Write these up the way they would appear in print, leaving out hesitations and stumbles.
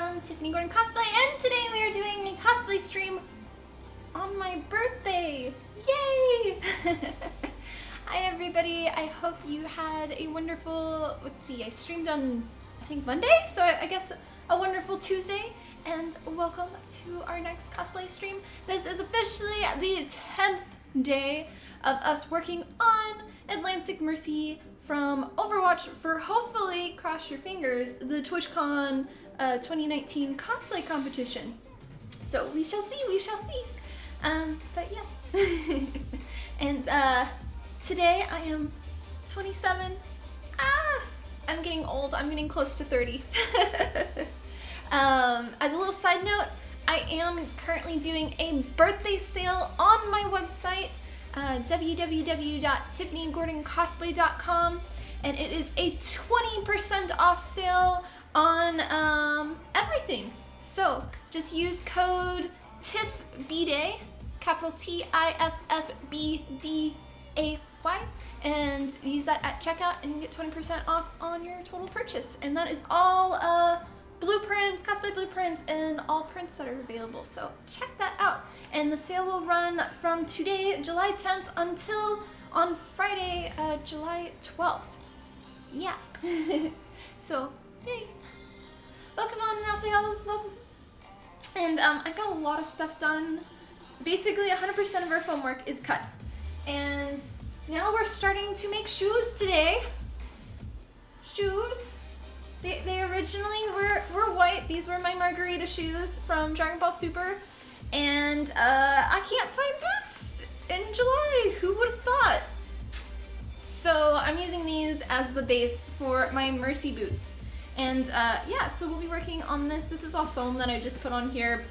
from Tiffany Gordon Cosplay, and today we are doing a cosplay stream on my birthday. Yay! Hi everybody, I hope you had a wonderful, I streamed on, I think Monday, so I guess a wonderful Tuesday, and welcome to our next cosplay stream. This is officially the 10th day of us working on Atlantic Mercy from Overwatch for, hopefully, cross your fingers, the TwitchCon 2019 cosplay competition. So we shall see, we shall see. But yes. And today I am 27. I'm getting old, I'm getting close to 30. As a little side note, I am currently doing a birthday sale on my website, www.tiffanygordoncosplay.com, and it is a 20% off sale on everything. So just use code TIFFBDAY, capital TIFFBDAY, and use that at checkout, and you get 20% off on your total purchase. And that is all blueprints, cosplay blueprints, and all prints that are available. So check that out. And the sale will run from today, July 10th, until on Friday, July 12th. Yeah. So, yay. Welcome on, Raphael. And I've got a lot of stuff done. Basically, 100% of our foam work is cut. And now we're starting to make shoes today. Shoes. They originally were white. These were my margarita shoes from Dragon Ball Super. And I can't find boots in July. Who would have thought? So I'm using these as the base for my Mercy boots. And yeah, so we'll be working on this. This is all foam that I just put on here.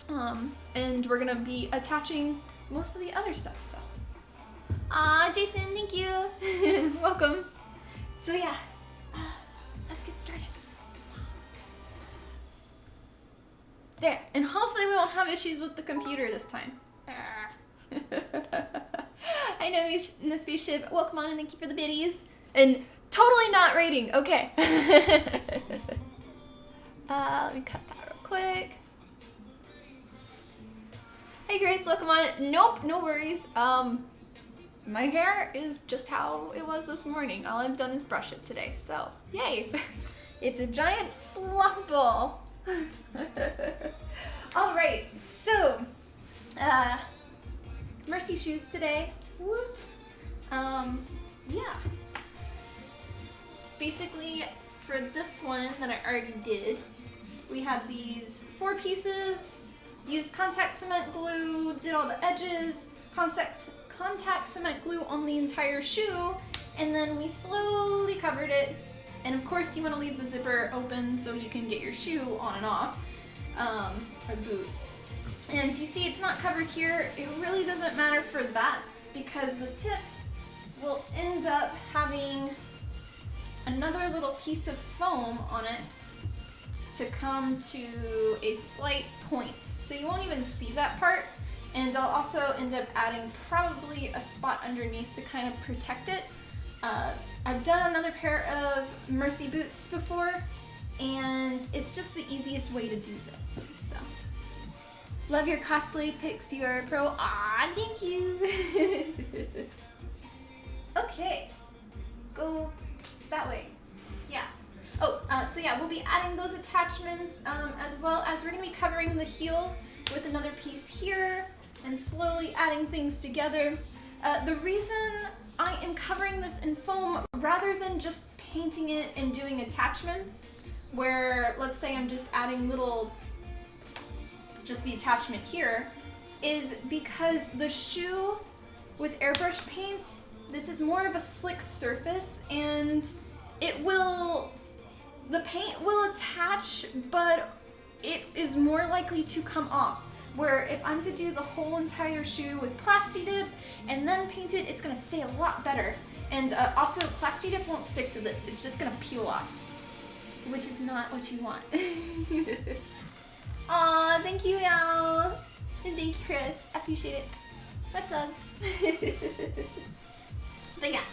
And we're gonna be attaching most of the other stuff, so. Jason, thank you. Welcome. So yeah, let's get started. There, and hopefully we won't have issues with the computer this time. I know in the spaceship. Welcome on and thank you for the biddies. And totally not rating. Okay. Let me cut that real quick. Hey Grace, welcome on. Nope, no worries. My hair is just how it was this morning. All I've done is brush it today. So, yay. It's a giant fluff ball. All right, so Mercy shoes today. Woot. Yeah. Basically, for this one that I already did, we had these 4 pieces, used contact cement glue, did all the edges, contact cement glue on the entire shoe, and then we slowly covered it. And of course you want to leave the zipper open so you can get your shoe on and off, or the boot. And you see it's not covered here. It really doesn't matter for that because the tip will end up having another little piece of foam on it to come to a slight point. So you won't even see that part. And I'll also end up adding probably a spot underneath to kind of protect it. I've done another pair of Mercy boots before, and it's just the easiest way to do this, so. Love your cosplay pics, you are a pro. Ah, thank you. Okay, go that way. Yeah. Oh, so yeah, we'll be adding those attachments as well as we're gonna be covering the heel with another piece here and slowly adding things together. The reason I am covering this in foam rather than just painting it and doing attachments where, let's say I'm just adding just the attachment here, is because the shoe with airbrush paint, this is more of a slick surface and the paint will attach, but it is more likely to come off. Where if I'm to do the whole entire shoe with Plasti Dip and then paint it, it's gonna stay a lot better. And also, Plasti Dip won't stick to this. It's just gonna peel off, which is not what you want. Aw, thank you, Al. And thank you, Chris. I appreciate it. Much love. But yeah,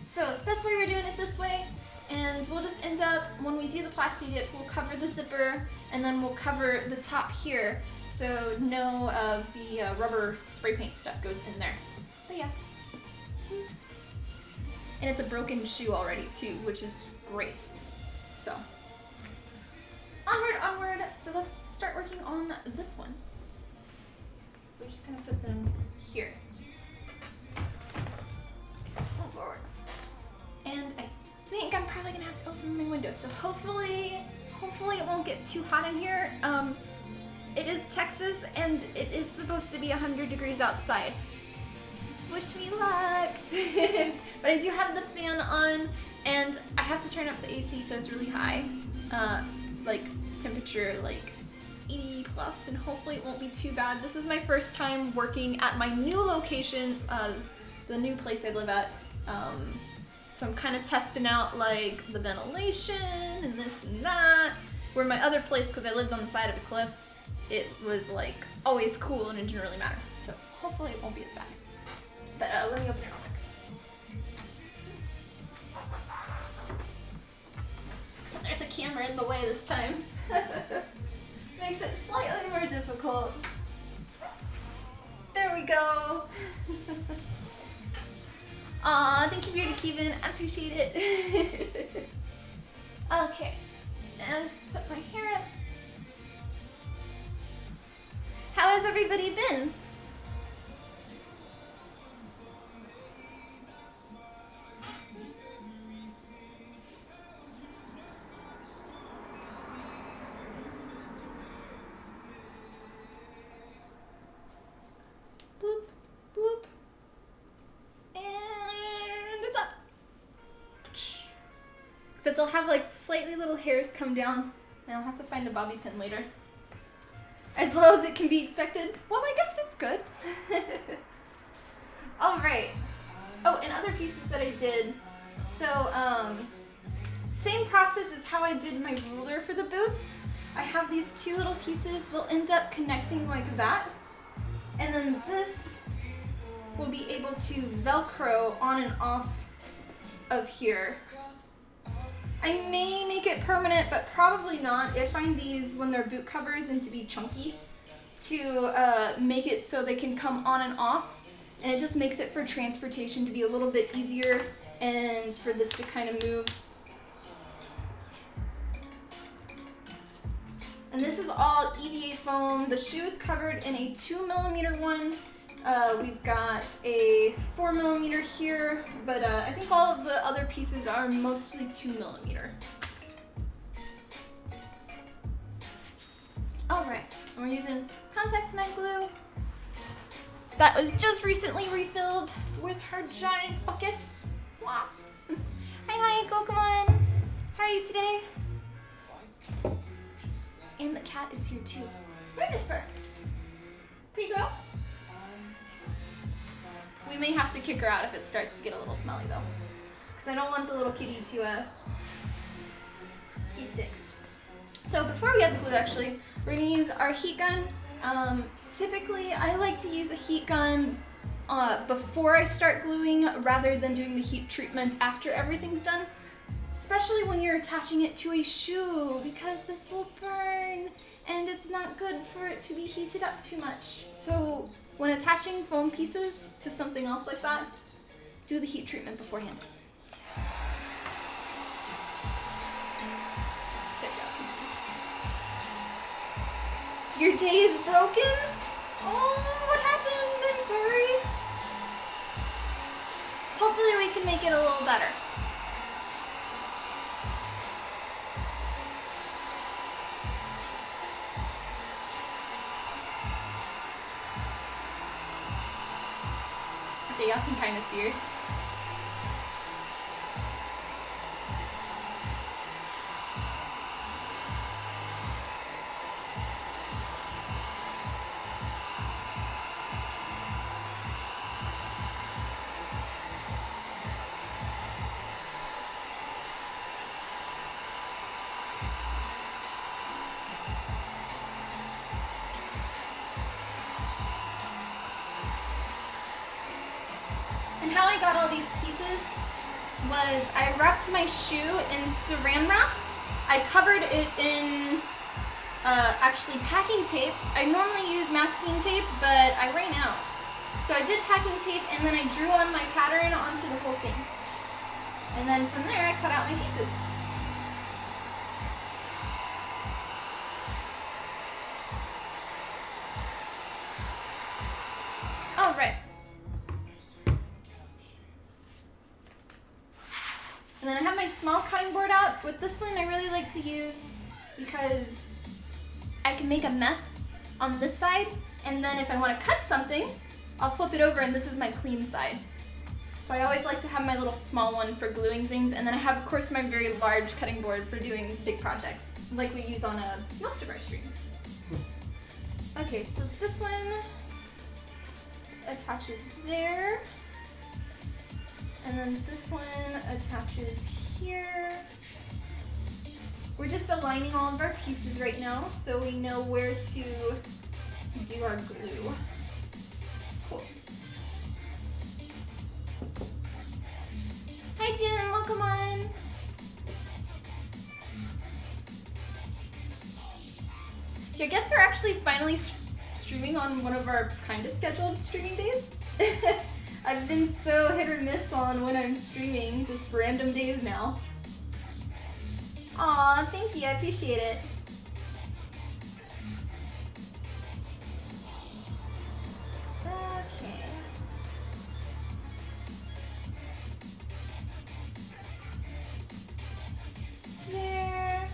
so that's why we're doing it this way. And we'll just end up, when we do the plasti dip, we'll cover the zipper and then we'll cover the top here so no of the rubber spray paint stuff goes in there. But yeah. And it's a broken shoe already too, which is great. So, onward, onward. So let's start working on this one. We're just gonna put them here. Move forward. And I think I'm probably gonna have to open my window. So hopefully it won't get too hot in here. It is Texas and it is supposed to be 100 degrees outside. Wish me luck. But I do have the fan on and I have to turn up the AC so it's really high. Like temperature like 80 plus, and hopefully it won't be too bad. This is my first time working at my new location, the new place I live at. So I'm kind of testing out like the ventilation and this and that. Where my other place, because I lived on the side of a cliff, it was like always cool and it didn't really matter. So hopefully it won't be as bad. But let me open it real quick. So there's a camera in the way this time. Makes it slightly more difficult. There we go. Aw, thank you, Bearded Kevin. I appreciate it. Okay, now just put my hair up. How has everybody been? Boop, boop. And it's up. Except I'll have like slightly little hairs come down and I'll have to find a bobby pin later. As well as it can be expected. Well, I guess that's good. Alright. Oh, and other pieces that I did. So, same process as how I did my ruler for the boots. I have these two little pieces. They'll end up connecting like that. And then this will be able to Velcro on and off of here. I may make it permanent, but probably not. I find these, when they're boot covers and to be chunky, to make it so they can come on and off. And it just makes it for transportation to be a little bit easier and for this to kind of move. And this is all EVA foam. The shoe is covered in a 2mm one. We've got a 4mm here, but I think all of the other pieces are mostly 2mm. Alright, and we're using contact cement glue. That was just recently refilled with her giant bucket. What? Hi Michael, come on. How are you today? And the cat is here too. Where is Fur? Pretty girl? We may have to kick her out if it starts to get a little smelly though. Because I don't want the little kitty to be sick. So before we add the glue actually, we're going to use our heat gun. Typically I like to use a heat gun before I start gluing rather than doing the heat treatment after everything's done. Especially when you're attaching it to a shoe, because this will burn and it's not good for it to be heated up too much. So when attaching foam pieces to something else like that, do the heat treatment beforehand. Good job, Casey. Your day is broken? Oh, what happened? I'm sorry. Hopefully we can make it a little better. Okay, y'all can kind of see her. And how I got all these pieces was I wrapped my shoe in saran wrap. I covered it in actually packing tape. I normally use masking tape, but I ran out. So I did packing tape, and then I drew on my pattern onto the whole thing. And then from there, I cut out my pieces. All right. And then I have my small cutting board out. With this one, I really like to use because I can make a mess on this side, and then if I want to cut something, I'll flip it over and this is my clean side. So I always like to have my little small one for gluing things, and then I have, of course, my very large cutting board for doing big projects, like we use on most of our streams. Okay, so this one attaches there, and then this one attaches here. We're just aligning all of our pieces right now so we know where to do our glue. Cool. Hi Jim, welcome on. Yeah, I guess we're actually finally streaming on one of our kind of scheduled streaming days. I've been so hit or miss on when I'm streaming, just random days now. Aw, thank you, I appreciate it. Okay. There.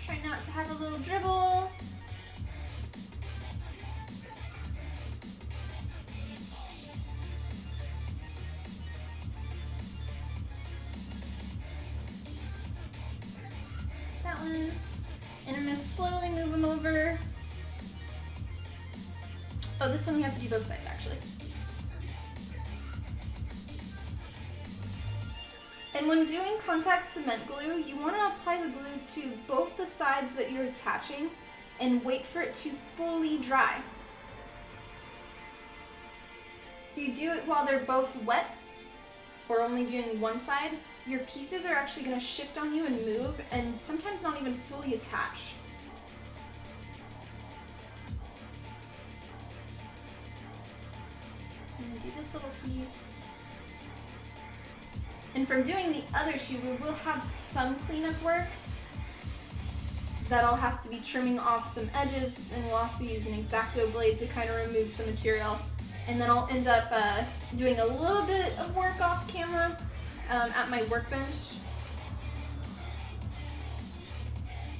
Try not to have a little dribble. That one. And I'm going to slowly move them over. Oh, this one we have to do both sides actually. And when doing contact cement glue, you want to apply the glue to both the sides that you're attaching and wait for it to fully dry. If you do it while they're both wet or only doing one side, your pieces are actually going to shift on you and move and sometimes not even fully attach. I'm going to do this little piece. And from doing the other shoe, we will have some cleanup work that I'll have to be trimming off some edges, and we'll also use an X-Acto blade to kind of remove some material. And then I'll end up doing a little bit of work off camera at my workbench.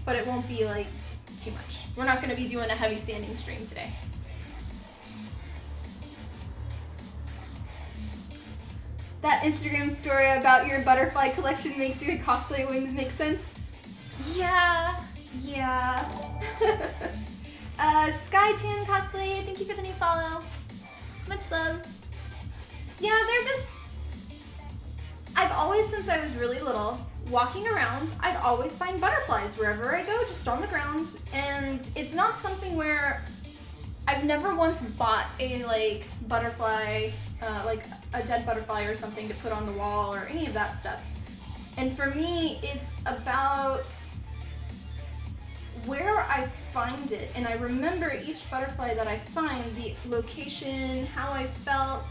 But it won't be like too much. We're not going to be doing a heavy sanding stream today. That Instagram story about your butterfly collection makes your cosplay wings make sense? Yeah. Sky-chan Cosplay, thank you for the new follow. Much love. Yeah, they're just... I've always, since I was really little, walking around, I'd always find butterflies wherever I go, just on the ground. And it's not something where... I've never once bought a, like, butterfly, like a dead butterfly or something to put on the wall or any of that stuff. And for me, it's about where I find it. And I remember each butterfly that I find, the location, how I felt,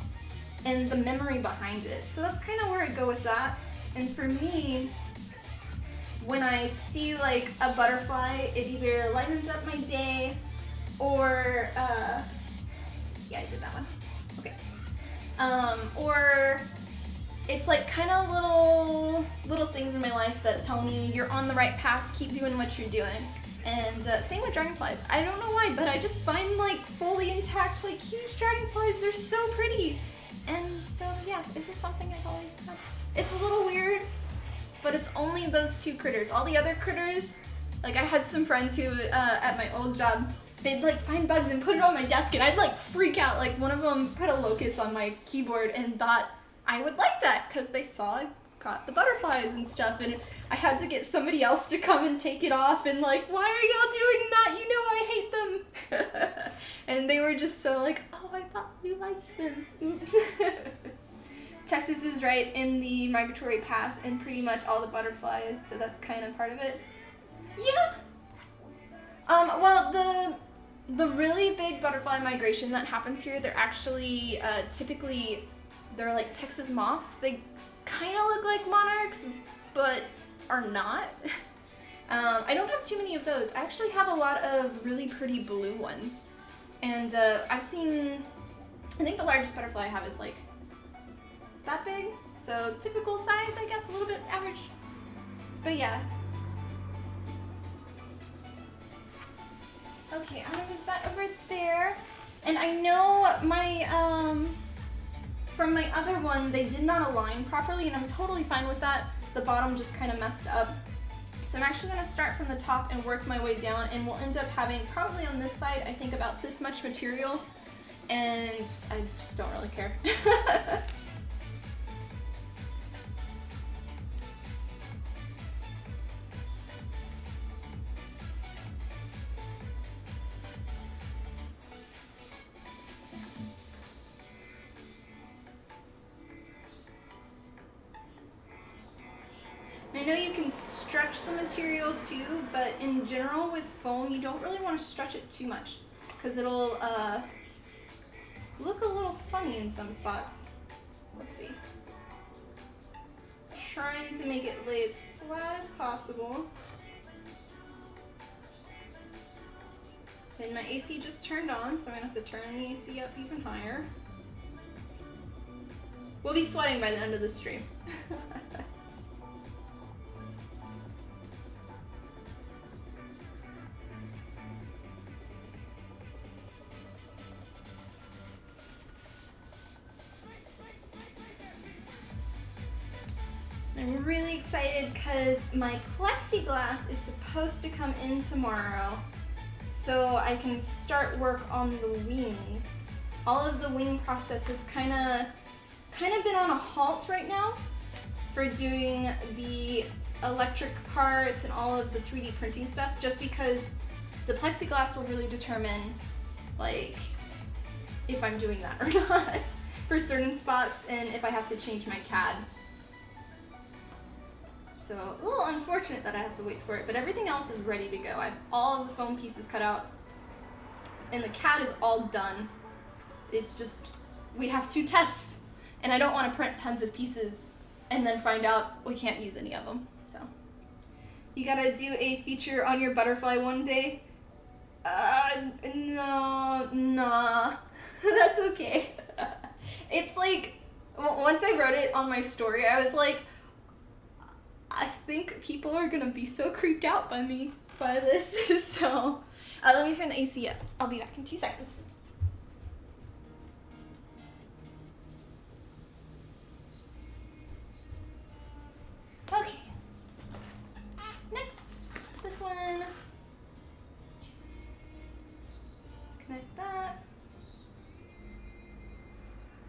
and the memory behind it. So that's kind of where I go with that. And for me, when I see like a butterfly, it either lightens up my day or, yeah, I did that one. Okay. Or it's like kind of little things in my life that tell me you're on the right path, keep doing what you're doing. And same with dragonflies. I don't know why, but I just find like fully intact, like huge dragonflies, they're so pretty. And so yeah, it's just something I've always done. It's a little weird, but it's only those two critters. All the other critters, like I had some friends who, at my old job, they'd like find bugs and put it on my desk and I'd like freak out. Like one of them put a locust on my keyboard and thought I would like that because they saw I got the butterflies and stuff, and I had to get somebody else to come and take it off and like, why are y'all doing that? You know I hate them. And they were just so like, oh, I thought we liked them. Oops. Texas is right in the migratory path in pretty much all the butterflies, so that's kind of part of it. Yeah. Well, the really big butterfly migration that happens here, they're actually typically they're like Texas moths. They kind of look like monarchs, but are not. I don't have too many of those. I actually have a lot of really pretty blue ones, and I've seen. I think the largest butterfly I have is like that big, so typical size, I guess, a little bit average. But yeah. Okay, I'm gonna move that over there. And I know my, from my other one, they did not align properly, and I'm totally fine with that. The bottom just kind of messed up. So I'm actually gonna start from the top and work my way down, and we'll end up having, probably on this side, I think about this much material, and I just don't really care. I know you can stretch the material too, but in general with foam, you don't really want to stretch it too much because it'll look a little funny in some spots. Let's see. Trying to make it lay as flat as possible. And my AC just turned on, so I'm gonna have to turn the AC up even higher. We'll be sweating by the end of the stream. I'm really excited because my plexiglass is supposed to come in tomorrow, so I can start work on the wings. All of the wing process has kind of been on a halt right now for doing the electric parts and all of the 3D printing stuff, just because the plexiglass will really determine like if I'm doing that or not for certain spots, and if I have to change my CAD. So a little unfortunate that I have to wait for it, but everything else is ready to go. I have all of the foam pieces cut out, and the CAD is all done. It's just, we have to test, and I don't want to print tons of pieces and then find out we can't use any of them. So you gotta do a feature on your butterfly one day. Nah, that's okay. It's like, once I wrote it on my story, I was like, I think people are gonna be so creeped out by me by this. So let me turn the AC up. I'll be back in 2 seconds. Okay. Next, this one. Connect that.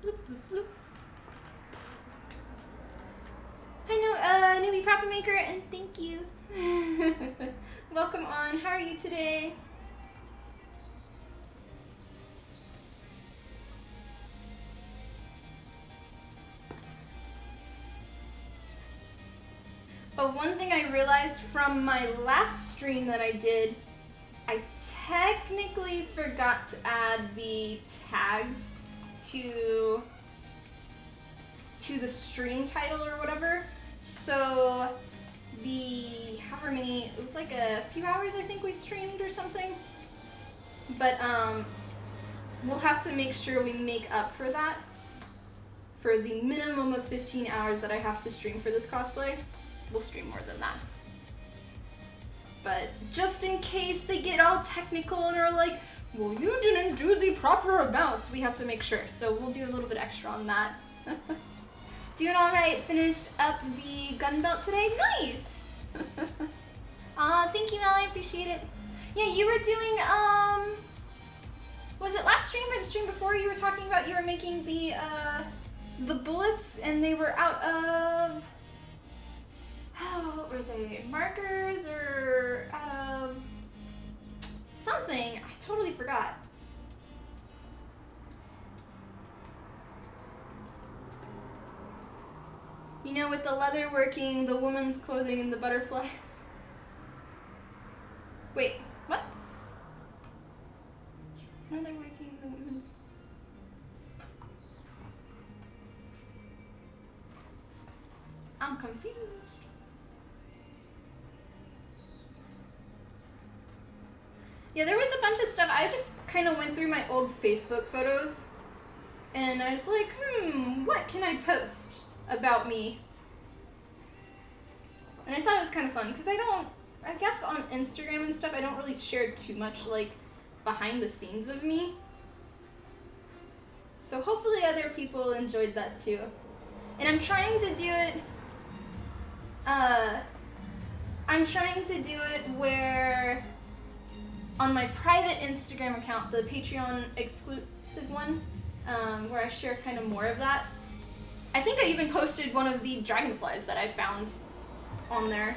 Bloop, bloop, bloop. Hi, newbie proper maker, and thank you. Welcome on. How are you today? But one thing I realized from my last stream that I did, I technically forgot to add the tags to the stream title or whatever. So the however many, it was like a few hours I think we streamed or something. But we'll have to make sure we make up for that for the minimum of 15 hours that I have to stream for this cosplay. We'll stream more than that. But just in case they get all technical and are like, well, you didn't do the proper amounts, we have to make sure. So we'll do a little bit extra on that. Doing all right. Finished up the gun belt today. Nice. Aw, thank you, Mel. I appreciate it. Yeah, you were doing was it last stream or the stream before? You were talking about you were making the bullets, and they were out of, what were they? Markers or out of something? I totally forgot. You know, with the leather working, the woman's clothing, and the butterflies. Wait, what? Leather working, the woman's... I'm confused. Yeah, there was a bunch of stuff. I just kind of went through my old Facebook photos, and I was like, what can I post about me? And I thought it was kind of fun, because I guess on Instagram and stuff, I don't really share too much, like, behind the scenes of me. So hopefully other people enjoyed that too. And I'm trying to do it, where on my private Instagram account, the Patreon exclusive one, where I share kind of more of that. I think I even posted one of the dragonflies that I found on there.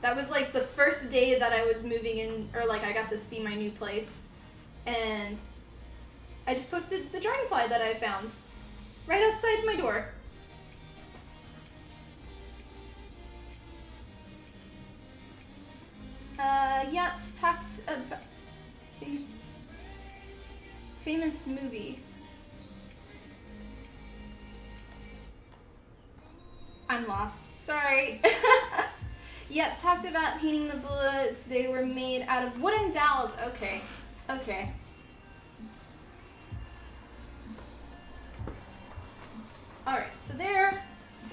That was like the first day that I was moving in, or like I got to see my new place. And I just posted the dragonfly that I found right outside my door. Yeah, talked about famous movie. I'm lost. Sorry. Yep, talked about painting the bullets. They were made out of wooden dowels. Okay. Okay. Alright, so there.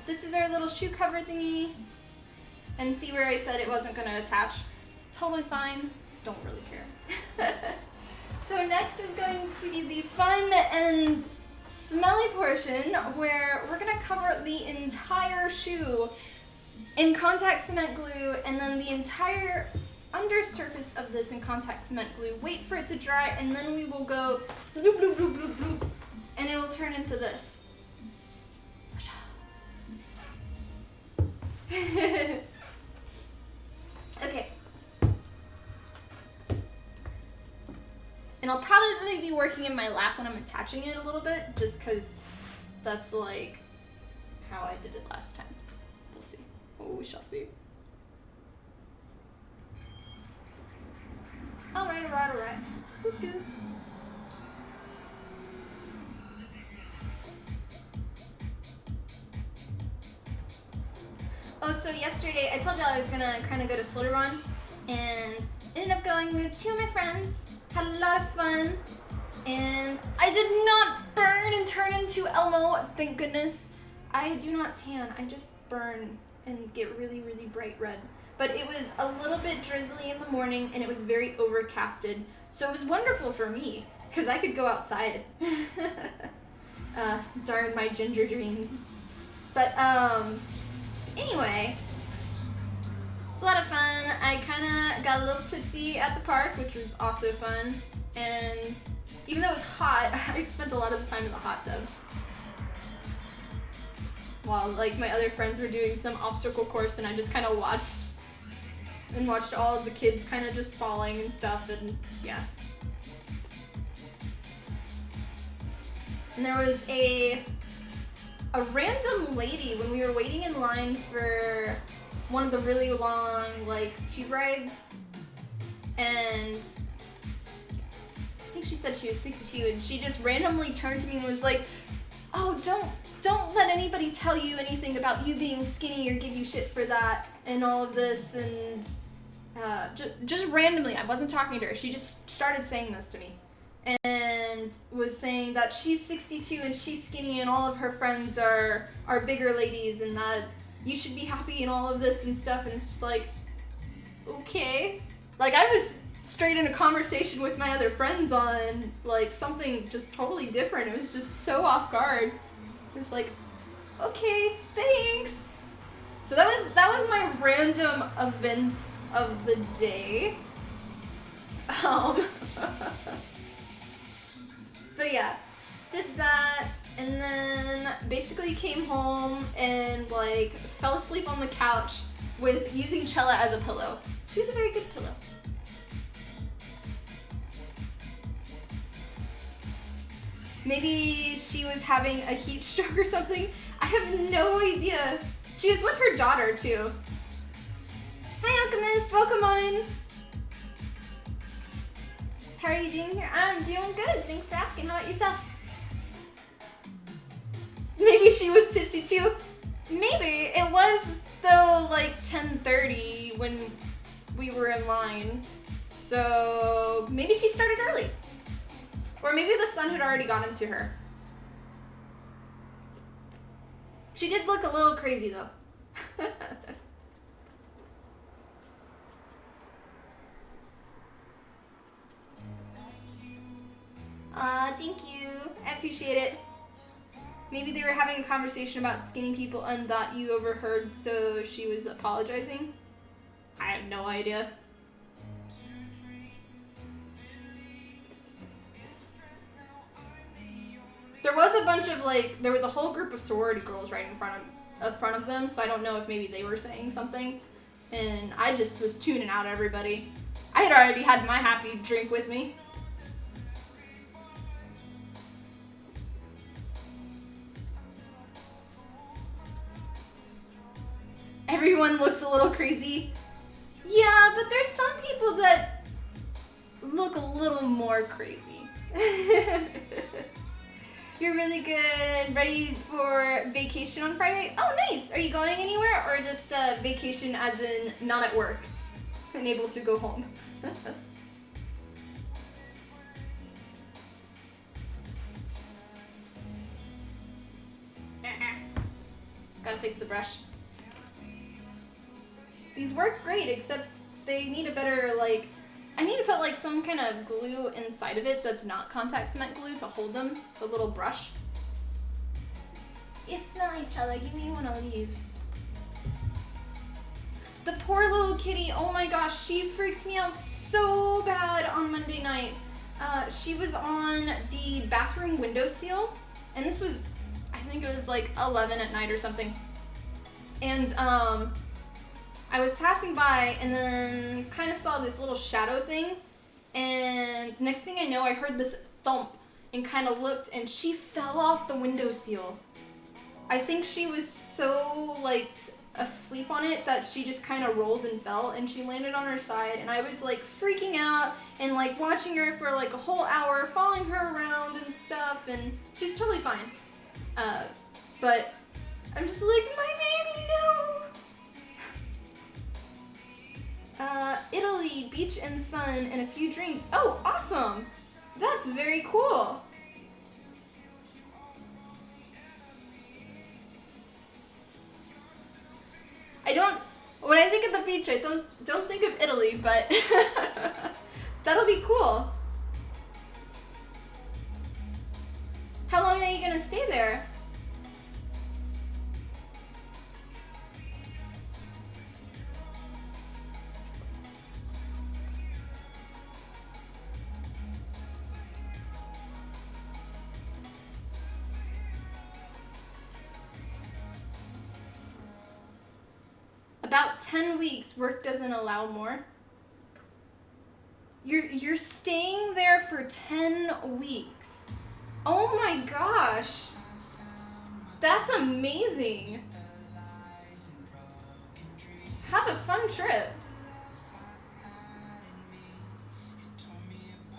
This is our little shoe cover thingy. And see where I said it wasn't going to attach? Totally fine. Don't really care. So next is going to be the fun and smelly portion, where we're going to cover the entire shoe in contact cement glue, and then the entire undersurface of this in contact cement glue. Wait for it to dry, and then we will go bloop, bloop, bloop, bloop, bloop, and it will turn into this. Okay. And I'll probably be working in my lap when I'm attaching it a little bit, just because that's like how I did it last time. We'll see. Oh, we shall see. Alright, alright, alright. Woo-hoo. Oh, so yesterday I told y'all I was gonna kind of go to Slitteron, and ended up going with two of my friends. Had a lot of fun, and I did not burn and turn into Elmo, thank goodness. I do not tan, I just burn and get really, really bright red. But it was a little bit drizzly in the morning, and it was very overcasted, so it was wonderful for me, because I could go outside. Darn my ginger dreams. But, anyway, it's a lot of fun. I kind of got a little tipsy at the park, which was also fun. And even though it was hot, I spent a lot of the time in the hot tub. While like my other friends were doing some obstacle course, and I just kind of watched all of the kids kind of just falling and stuff, and yeah. And there was a random lady when we were waiting in line for one of the really long, like, tube rides, and I think she said she was 62, and she just randomly turned to me and was like, oh, don't let anybody tell you anything about you being skinny or give you shit for that and all of this, and just randomly, I wasn't talking to her, she just started saying this to me. And was saying that she's 62 and she's skinny and all of her friends are bigger ladies, and that you should be happy and all of this and stuff, and it's just like, okay. Like, I was straight in a conversation with my other friends on, like, something just totally different. It was just so off guard. It was like, okay, thanks. So that was my random event of the day. But yeah, did that, and then basically came home and like fell asleep on the couch with using Chella as a pillow. She was a very good pillow. Maybe she was having a heat stroke or something. I have no idea. She was with her daughter too. Hi Alchemist, welcome on. How are you doing here? I'm doing good. Thanks for asking. How about yourself? Maybe she was tipsy too. Maybe. It was though like 10:30 when we were in line. So maybe she started early. Or maybe the sun had already gotten to her. She did look a little crazy though. Thank you. I appreciate it. Maybe they were having a conversation about skinny people and thought you overheard, so she was apologizing. I have no idea. There was a bunch of there was a whole group of sorority girls right in front of them, so I don't know if maybe they were saying something. And I just was tuning out everybody. I had already had my happy drink with me. Everyone looks a little crazy. Yeah, but there's some people that look a little more crazy. You're really good. Ready for vacation on Friday? Oh, nice. Are you going anywhere or just vacation as in not at work and able to go home? Gotta fix the brush. These work great, except they need a better, I need to put, some kind of glue inside of it that's not contact cement glue to hold them, the little brush. It's night, Chella. You may want to leave. The poor little kitty, oh my gosh, she freaked me out so bad on Monday night. She was on the bathroom windowsill, and this was, I think it was 11 at night or something. And, I was passing by and then kind of saw this little shadow thing, and next thing I know I heard this thump and kind of looked and she fell off the windowsill. I think she was so asleep on it that she just kind of rolled and fell and she landed on her side, and I was freaking out and watching her for a whole hour, following her around and stuff, and she's totally fine. But I'm just my baby, no! Italy, beach and sun, and a few drinks. Oh, awesome! That's very cool. When I think of the beach, I don't think of Italy, but that'll be cool. How long are you gonna stay there? About 10 weeks. Work doesn't allow more. You're staying there for 10 weeks. Oh my gosh. That's amazing. Have a fun trip.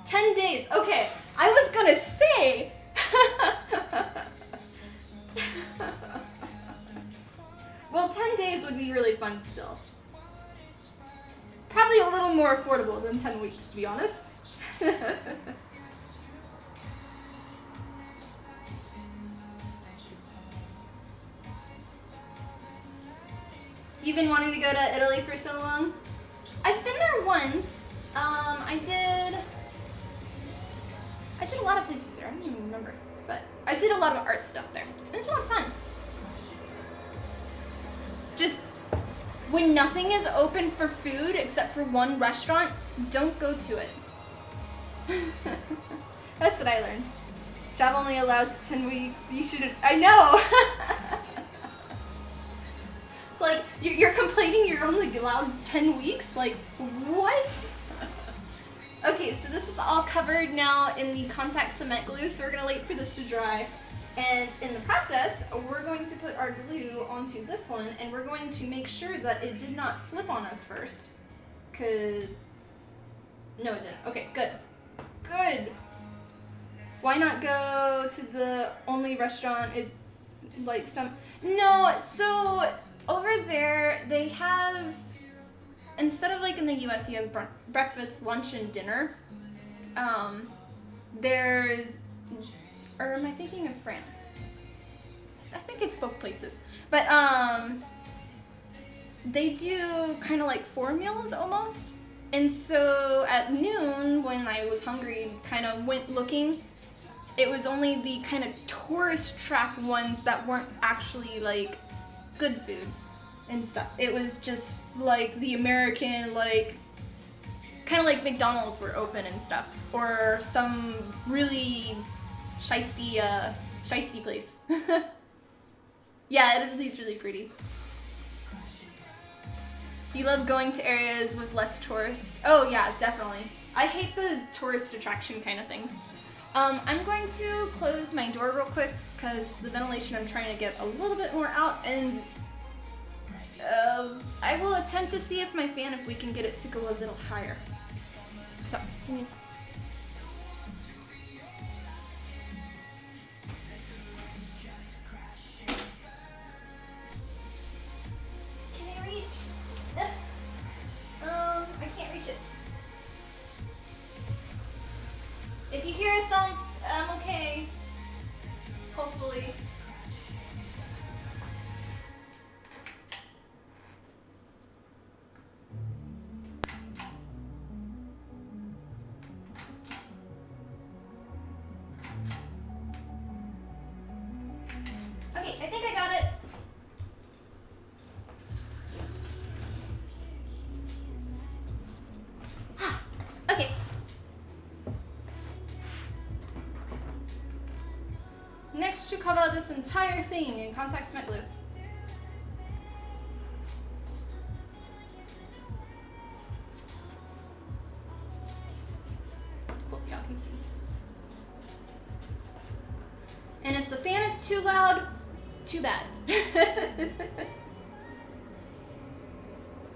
10 days. Okay, I was gonna say. Well, 10 days would be really fun still. Probably a little more affordable than 10 weeks, to be honest. You've been wanting to go to Italy for so long? I've been there once. I did a lot of places there. I don't even remember. But I did a lot of art stuff there. It was a lot of fun. Just when nothing is open for food except for one restaurant, don't go to it. That's what I learned. Job only allows 10 weeks. You should. I know. It's you're complaining you're only allowed 10 weeks? What? Okay, so this is all covered now in the contact cement glue, so we're gonna wait for this to dry. And in the process, we're going to put our glue onto this one, and we're going to make sure that it did not flip on us first. Cause, no it didn't. Okay, good. Good. Why not go to the only restaurant? It's like some, no, so over there they have, instead of like in the US you have breakfast, lunch, and dinner. There's, or am I thinking of France? I think it's both places. But they do kind of like 4 meals almost. And so at noon, when I was hungry, kind of went looking, it was only the kind of tourist trap ones that weren't actually like good food and stuff. It was just like the American, like, kind of like McDonald's were open and stuff, or some really shisty place. Yeah, Italy's really pretty. You love going to areas with less tourists? Oh yeah, definitely. I hate the tourist attraction kind of things. I'm going to close my door real quick because the ventilation, I'm trying to get a little bit more out, and I will attempt to see if my fan, if we can get it to go a little higher. So, give me a second. Can I reach? I can't reach it. If you hear a thump, I'm okay. Hopefully. Okay, I think I got it. Okay. Next, to cover this entire thing in contact cement glue. Hope y'all can see. And if the fan is too loud, too bad.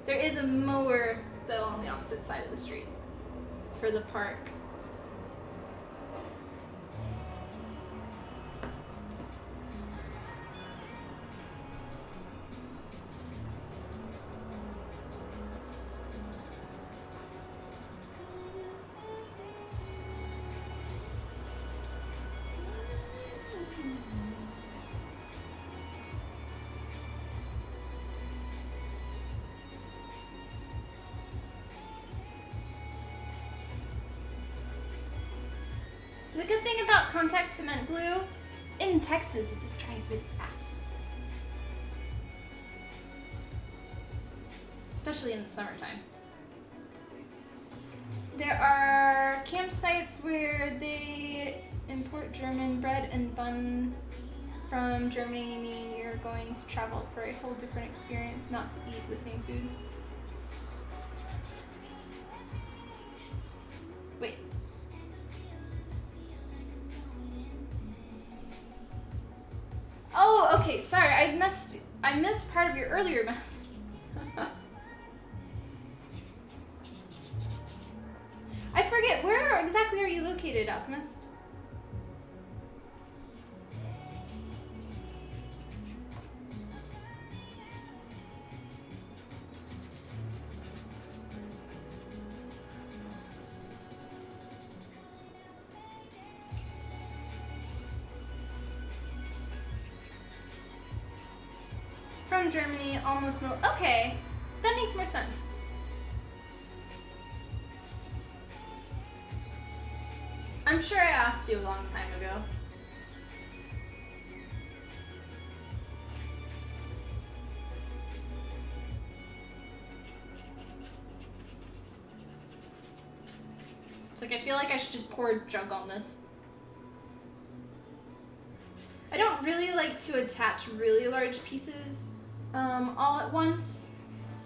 There is a mower, though, on the opposite side of the street for the park. The good thing about contact cement glue in Texas is it dries really fast. Especially in the summertime. There are campsites where they import German bread and bun from Germany, meaning you're going to travel for a whole different experience, not to eat the same food. Wait. Oh, okay, sorry, I missed part of your earlier message. I forget, where exactly are you located, Alchemist? From Germany, almost okay, that makes more sense. I'm sure I asked you a long time ago. It's like I feel like I should just pour a jug on this. I don't really like to attach really large pieces all at once,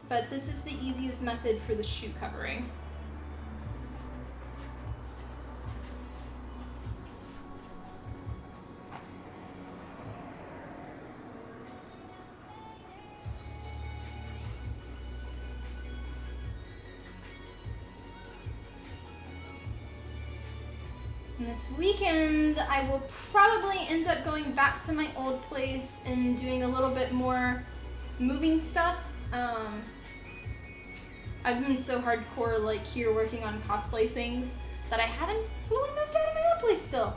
but this is the easiest method for the shoe covering. And this weekend, I will probably end up going back to my old place and doing a little bit more moving stuff. I've been so hardcore like here working on cosplay things that I haven't fully moved out of my old place still.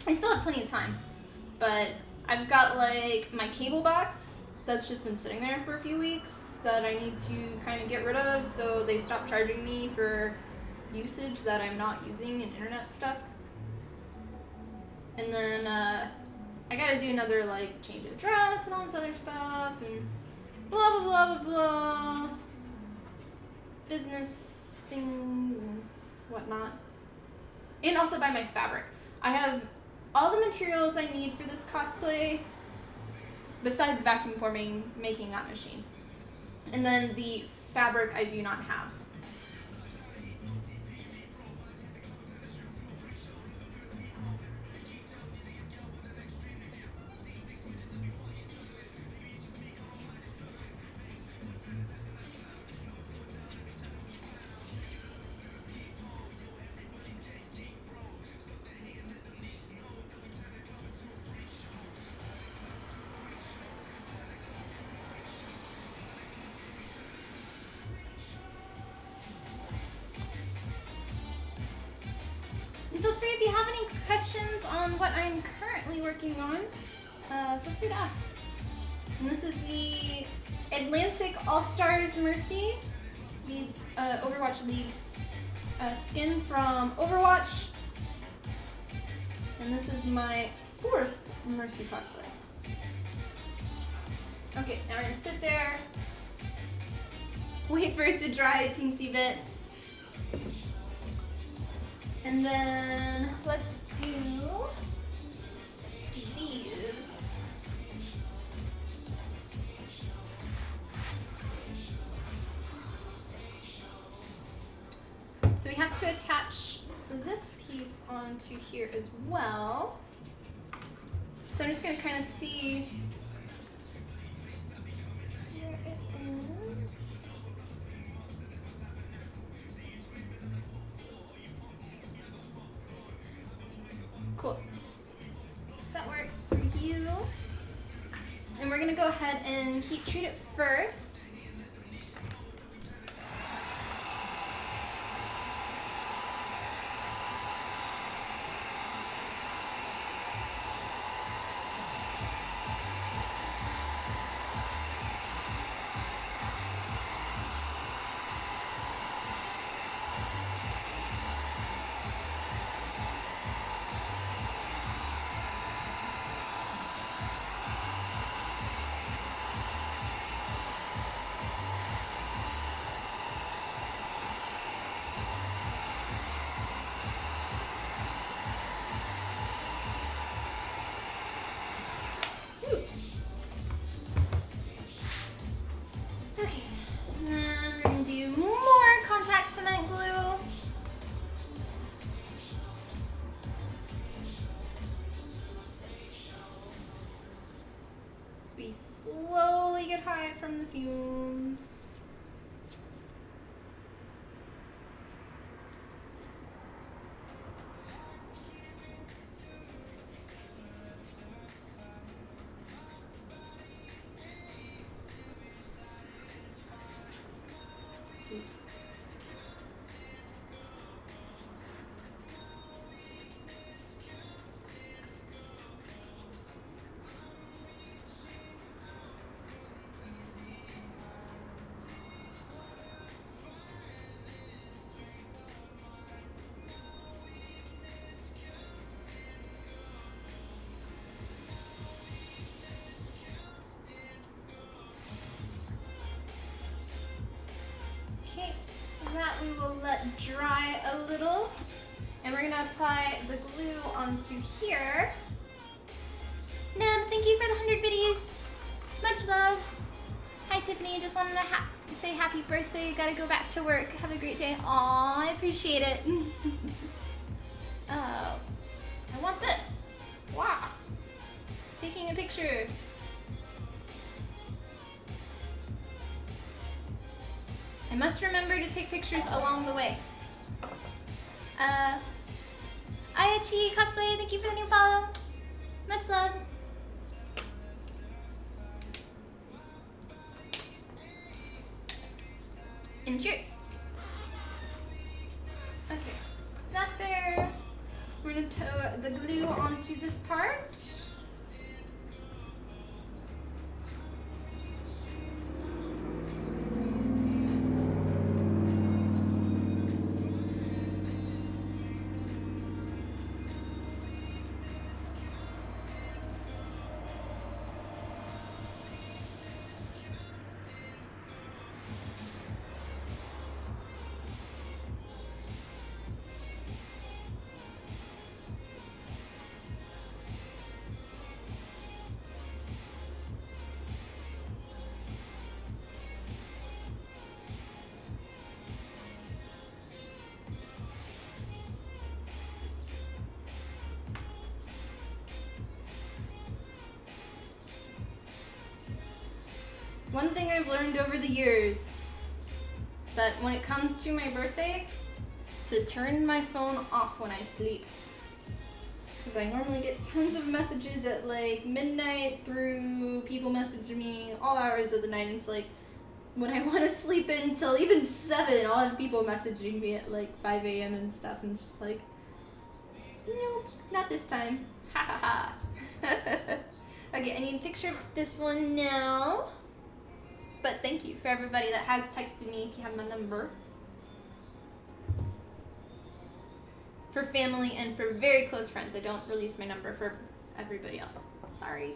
I still have plenty of time, but I've got like my cable box that's just been sitting there for a few weeks that I need to kind of get rid of so they stop charging me for usage that I'm not using in internet stuff. And then I gotta do another like change of dress and all this other stuff and blah blah blah blah blah. Business things and whatnot. And also buy my fabric. I have all the materials I need for this cosplay besides vacuum forming, making that machine. And then the fabric I do not have. Feel free if you have any questions on what I'm currently working on, feel free to ask. And this is the Atlantic All-Stars Mercy, the Overwatch League skin from Overwatch. And this is my 4th Mercy cosplay. Okay, now we're gonna sit there, wait for it to dry a teensy bit. And then let's do these. So we have to attach this piece onto here as well. So I'm just gonna kind of see where it is. Cool. So that works for you. And we're gonna go ahead and heat treat it first. Okay, and then we're gonna do more contact cement glue. As we slowly get high from the fumes. Oops. Okay, that we will let dry a little. And we're gonna apply the glue onto here. Neb, thank you for the 100 biddies. Much love. Hi Tiffany, just wanted to say happy birthday. Gotta go back to work. Have a great day. Aw, I appreciate it. Oh, I want this. Wow. Taking a picture. I must remember to take pictures along the way. I Ayachi Cosplay, thank you for the new follow. Much love. And cheers. Okay, that there. We're gonna tow the glue onto this part. One thing I've learned over the years, that when it comes to my birthday, to turn my phone off when I sleep. Because I normally get tons of messages at like midnight through people messaging me all hours of the night. And it's like, when I want to sleep until even 7, I'll have people messaging me at like 5 a.m. and stuff. And it's just like, nope, not this time. Ha ha ha. Okay, I need a picture of this one now. But thank you for everybody that has texted me if you have my number. For family and for very close friends. I don't release my number for everybody else. Sorry.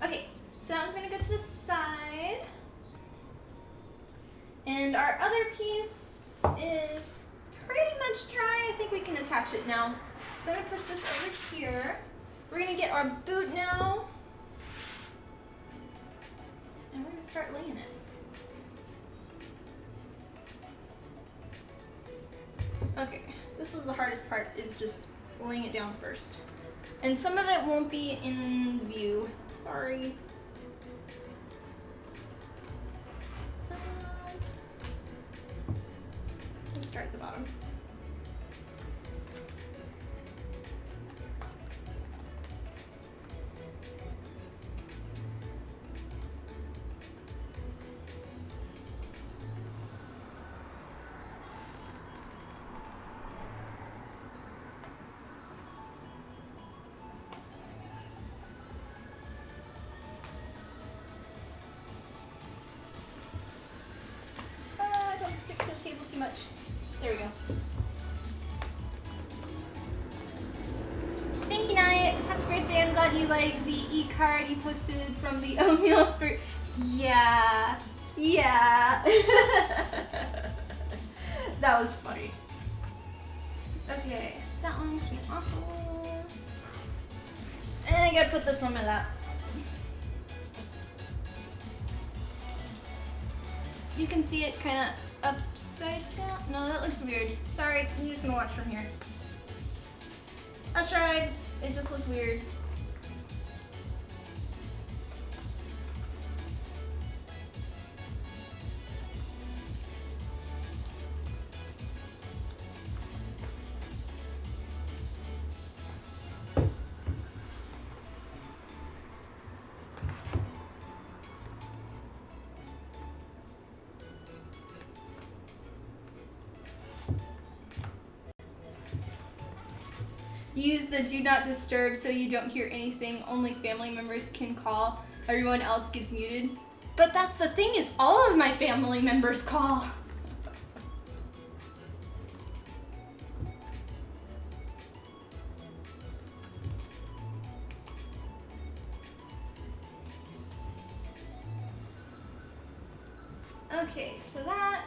Okay, so that one's gonna go to the side. And our other piece is pretty much dry. I think we can attach it now. So I'm gonna push this over here. We're gonna get our boot now. And we're gonna start laying it. Okay, this is the hardest part, is just laying it down first. And some of it won't be in view. Sorry. Let's start at the bottom. Too much. There we go. Thank you, Night. Happy birthday. I'm glad you like the e-card you posted from the oatmeal for... Yeah. Yeah. That was funny. Okay. That one came off. And I gotta put this on my lap. You can see it kind of upside down. No, that looks weird. Sorry, I'm just gonna watch from here. I tried. It just looks weird. Use the do not disturb so you don't hear anything. Only family members can call. Everyone else gets muted. But that's the thing, is all of my family members call. Okay, so that,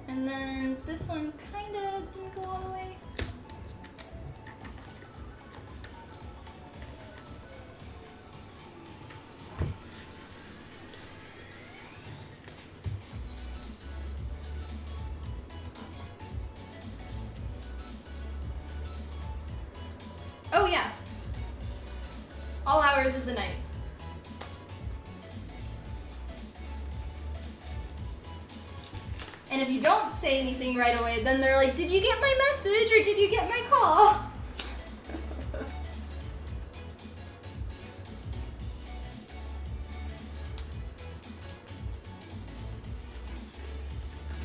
and then this one kind of didn't go all the way. Oh yeah, all hours of the night. And if you don't say anything right away, then they're like, did you get my message or did you get my call?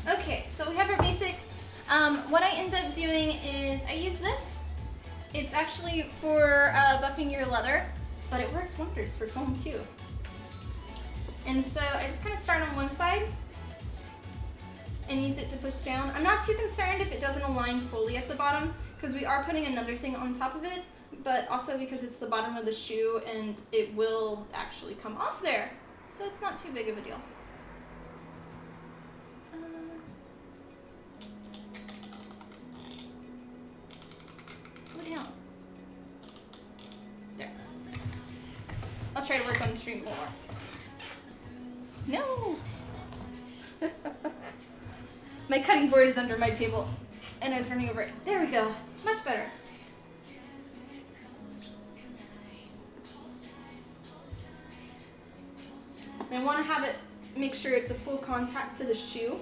Okay, so we have our basic. What I end up doing is I use this. It's actually for buffing your leather, but it works wonders for foam too. And so I just kind of start on one side and use it to push down. I'm not too concerned if it doesn't align fully at the bottom because we are putting another thing on top of it, but also because it's the bottom of the shoe and it will actually come off there. So it's not too big of a deal. Go down. There. I'll try to work on the stream more. No! My cutting board is under my table and I was running over it. There we go. Much better. And I want to have it, make sure it's a full contact to the shoe.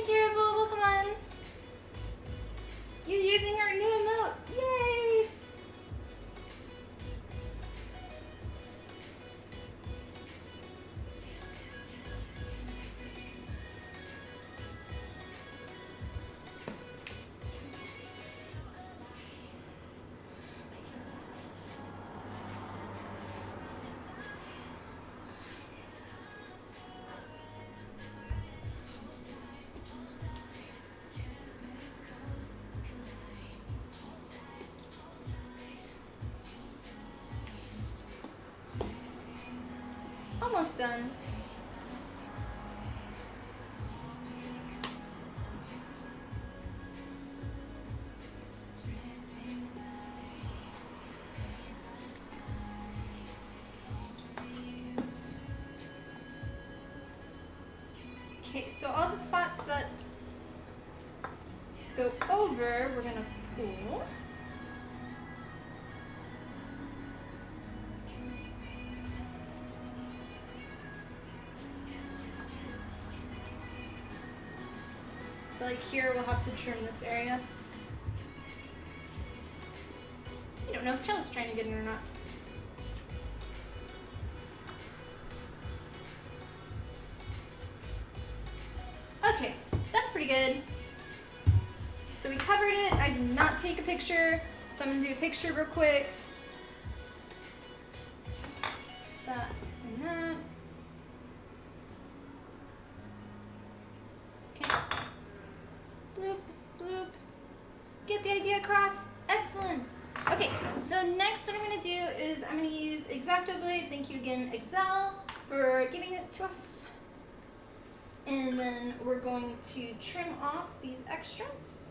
Terrible, welcome on. You're using our new emote. Yay! Almost done. Okay, so all the spots that go over, we're gonna pull. So like here, we'll have to trim this area. I don't know if Chella's trying to get in or not. Okay, that's pretty good. So we covered it. I did not take a picture, so I'm gonna do a picture real quick. That and that. Okay. Bloop, bloop. Get the idea across. Excellent. Okay, so next what I'm going to do is I'm going to use X-Acto Blade. Thank you again, Excel, for giving it to us. And then we're going to trim off these extras.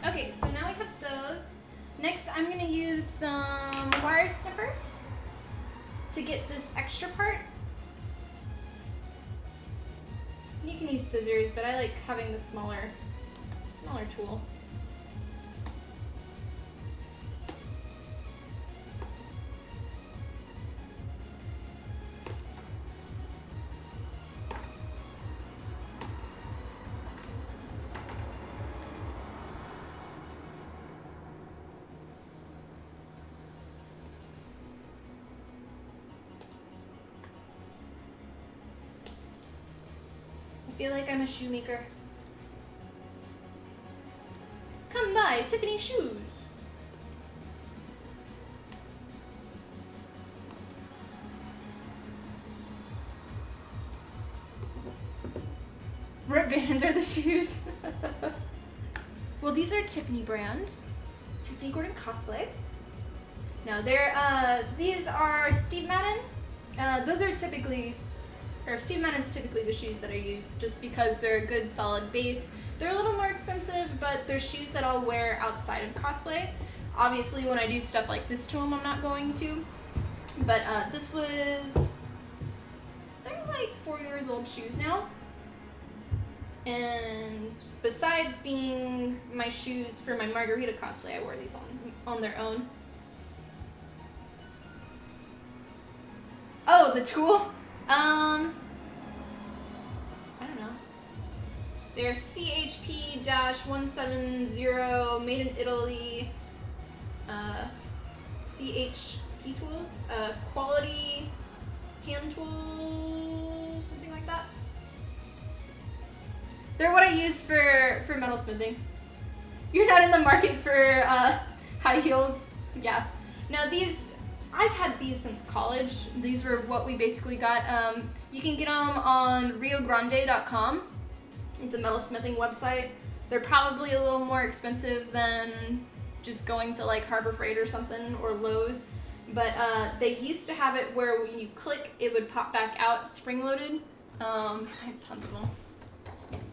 Okay, so now we have those. Next, I'm going to use some wire snippers to get this extra part. You can use scissors, but I like having the smaller tool. I feel like I'm a shoemaker. Come by, Tiffany shoes. Red bands are the shoes. Well, these are Tiffany brand. Tiffany Gordon Cosplay. No, these are Steve Madden. Those are typically, or Steve Madden's typically the shoes that I use just because they're a good solid base. They're a little more expensive, but they're shoes that I'll wear outside of cosplay. Obviously, when I do stuff like this to them, I'm not going to. But this was, they're like 4 years old shoes now. And besides being my shoes for my margarita cosplay, I wore these on their own. Oh, the tool? I don't know. They're CHP-170 made in Italy CHP tools, quality hand tools, something like that. They're what I use for metalsmithing. You're not in the market for high heels? Yeah. Now these, I've had these since college. These were what we basically got. You can get them on riogrande.com. It's a metalsmithing website. They're probably a little more expensive than just going to like Harbor Freight or something, or Lowe's. But they used to have it where when you click, it would pop back out spring-loaded. I have tons of them.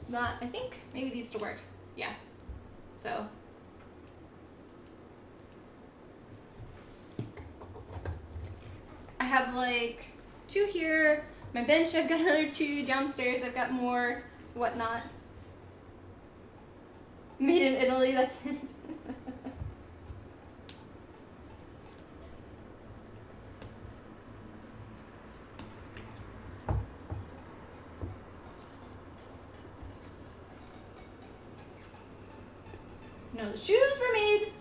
That, I think maybe these still work. Yeah. So. I have like 2 here. My bench, I've got another 2 downstairs. I've got more whatnot. Made in Italy, that's it. No, the shoes were made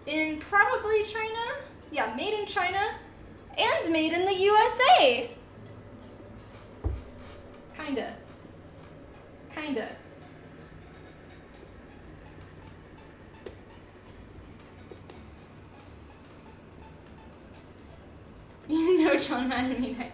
in probably China. Yeah, made in China and made in the USA. Kinda. You know John Madden made my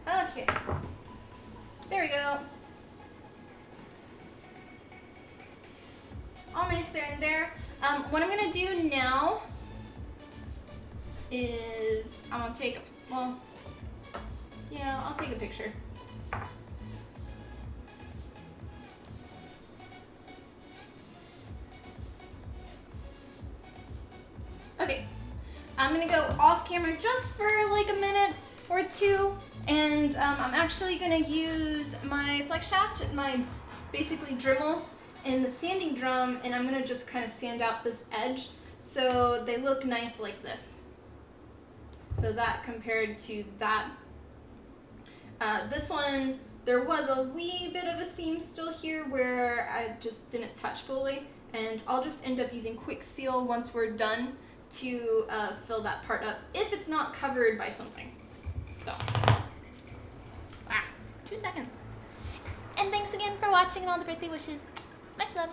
Okay. There we go. All nice there and there. What I'm gonna do now is I'm gonna take I'll take a picture. Okay, I'm gonna go off camera just for like a minute or 2, and I'm actually gonna use my flex shaft, my basically Dremel, and the sanding drum, and I'm gonna just kind of sand out this edge so they look nice like this. So that compared to that. This one, there was a wee bit of a seam still here where I just didn't touch fully, and I'll just end up using quick seal once we're done to fill that part up if it's not covered by something. So, 2 seconds. And thanks again for watching and all the birthday wishes. Much love.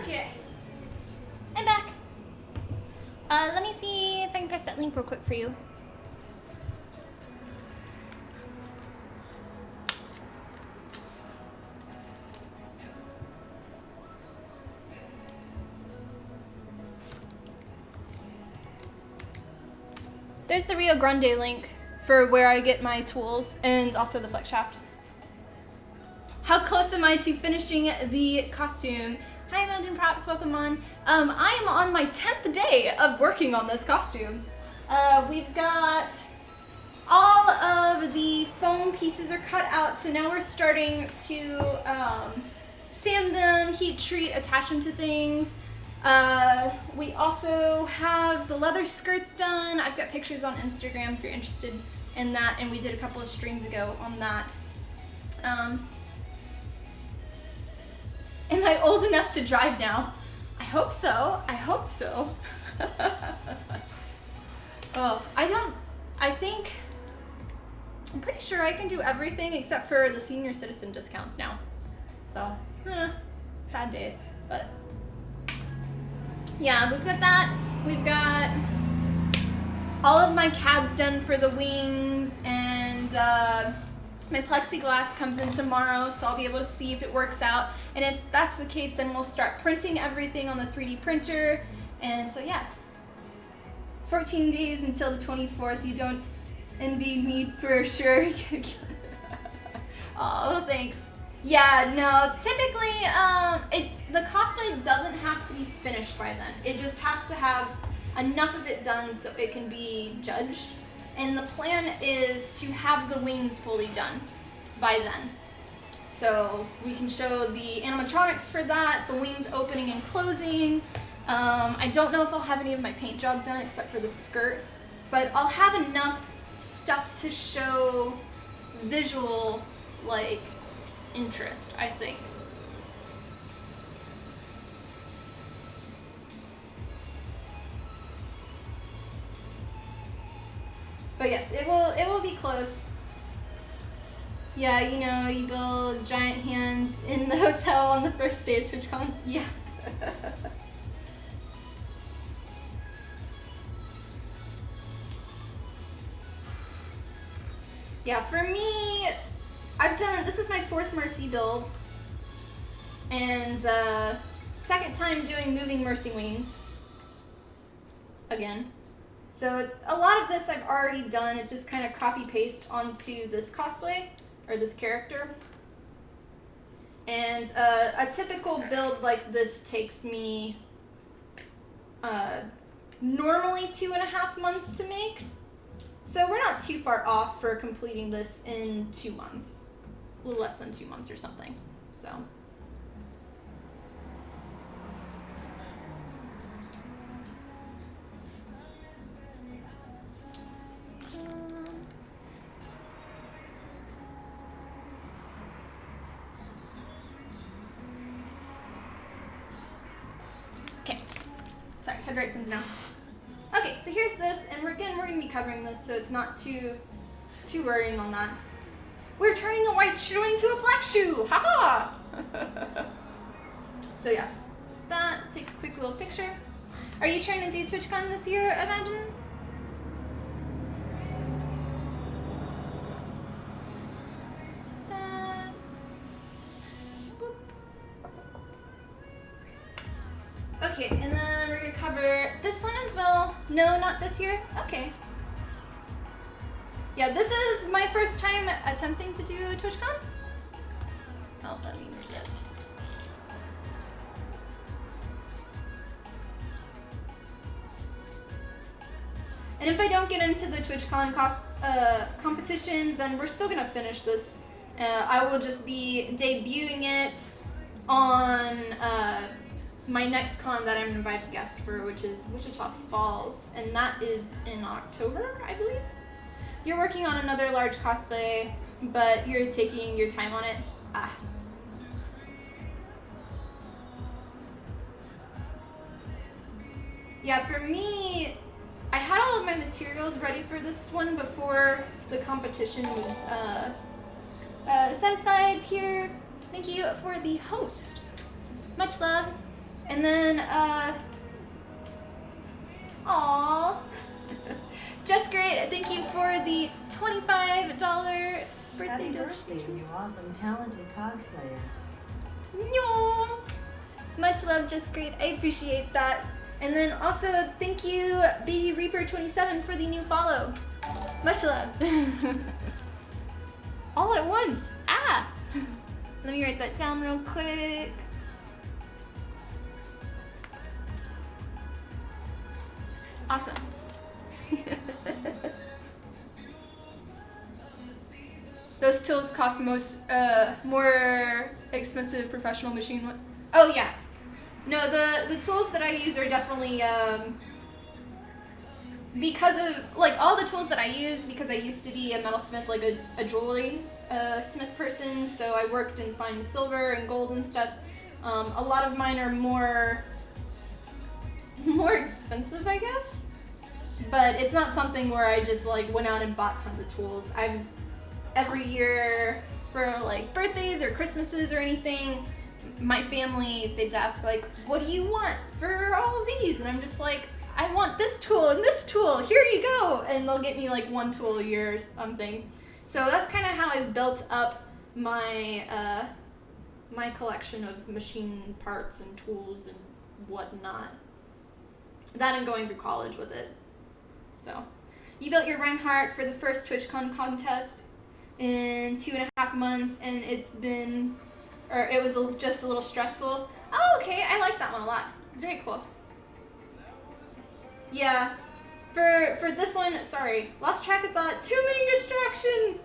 Okay, I'm back. Let me see if I can press that link real quick for you. There's the Rio Grande link for where I get my tools and also the flex shaft. How close am I to finishing the costume? Hi, Imagine Props, welcome on. I am on my 10th day of working on this costume. We've got all of the foam pieces are cut out, so now we're starting to sand them, heat treat, attach them to things. We also have the leather skirts done. I've got pictures on Instagram if you're interested in that, and we did a couple of streams ago on that. Am I old enough to drive now? I hope so. I hope so. Oh, I'm pretty sure I can do everything except for the senior citizen discounts now. So, sad day, but yeah, we've got that. We've got all of my CADs done for the wings, and my plexiglass comes in tomorrow, so I'll be able to see if it works out. And if that's the case, then we'll start printing everything on the 3D printer. And so yeah, 14 days until the 24th. You don't envy me for sure. Oh, thanks. Yeah, no, typically the cosplay doesn't have to be finished by then. It just has to have enough of it done so it can be judged. And the plan is to have the wings fully done by then. So we can show the animatronics for that, the wings opening and closing. I don't know if I'll have any of my paint job done except for the skirt, but I'll have enough stuff to show visual, like, interest, I think. But yes, it will be close. Yeah, you know, you build giant hands in the hotel on the first day of TwitchCon. Yeah. Yeah, for me, this is my 4th Mercy build, and second time doing moving Mercy wings again. So a lot of this I've already done. It's just kind of copy paste onto this cosplay or this character. And a typical build like this takes me normally 2.5 months to make. So we're not too far off for completing this in 2 months. A little less than 2 months or something. So. had to write something down. Okay, so here's this, and we're gonna be covering this, so it's not too worrying on that. We're turning a white shoe into a black shoe! Haha! So yeah, that, take a quick little picture. Are you trying to do TwitchCon this year, imagine? That. Boop. Okay, and then we're gonna cover this one as well. No, not this year? Okay. Yeah, this is my first time attempting to do TwitchCon. Oh, let me move this. And if I don't get into the TwitchCon competition, then we're still gonna finish this. I will just be debuting it on my next con that I'm an invited guest for, which is Wichita Falls, and that is in October, I believe. You're working on another large cosplay, but you're taking your time on it. Ah. Yeah, for me, I had all of my materials ready for this one before the competition was satisfied here. Thank you for the host. Much love. And then, aww. Just great. Thank you for the $25 birthday Happy donation. birthday, you awesome, talented cosplayer. No. Much love, just great. I appreciate that. And then also, thank you, Baby Reaper 27 for the new follow. Much love. All at once. Ah. Let me write that down real quick. Awesome. Those tools cost more expensive professional machine one. Oh yeah. No, the tools that I use are definitely because of like all the tools that I use, because I used to be a metalsmith, like a jewelry smith person, so I worked in fine silver and gold and stuff. A lot of mine are more expensive, I guess. But it's not something where I just like went out and bought tons of tools. Every year for like birthdays or Christmases or anything, my family, they'd ask like, what do you want for all of these? And I'm just like, I want this tool and this tool, here you go. And they'll get me like one tool a year or something. So that's kind of how I've built up my my collection of machine parts and tools and whatnot. That and going through college with it. So, you built your Reinhardt for the first TwitchCon contest in 2.5 months, and it was just a little stressful. Oh, okay, I like that one a lot. It's very cool. Yeah, for this one, sorry, lost track of thought. Too many distractions.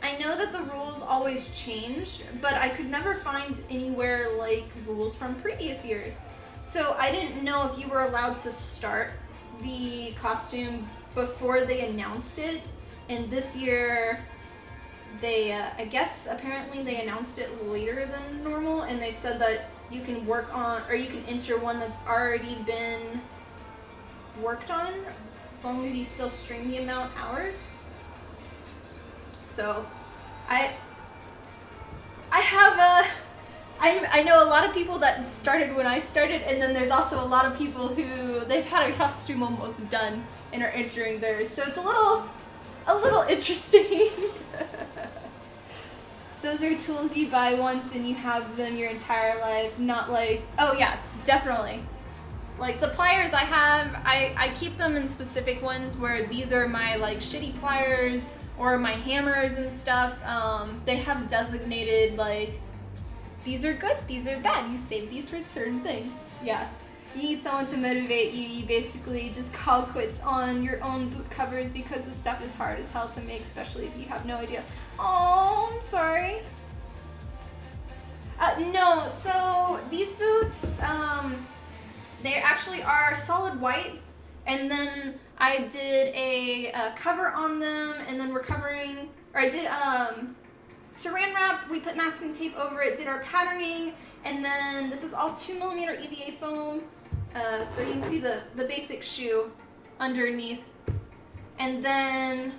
I know that the rules always change, but I could never find anywhere like rules from previous years. So I didn't know if you were allowed to start the costume before they announced it. And this year, they, I guess apparently they announced it later than normal, and they said that you can work on, or you can enter one that's already been worked on, as long as you still stream the amount hours. So, I know a lot of people that started when I started, and then there's also a lot of people who they've had a costume almost done and are entering theirs. So it's a little interesting. Those are tools you buy once and you have them your entire life, not like, oh yeah, definitely. Like the pliers I have, I keep them in specific ones where these are my like shitty pliers or my hammers and stuff. They have designated like, these are good, these are bad, you save these for certain things. Yeah, you need someone to motivate you. You basically just call quits on your own boot covers because the stuff is hard as hell to make, especially if you have no idea. Oh, I'm sorry. No, so these boots, they actually are solid white, and then I did a cover on them, and then I did saran wrap, we put masking tape over it, did our patterning, And then this is all 2mm EVA foam. So you can see the basic shoe underneath. And then,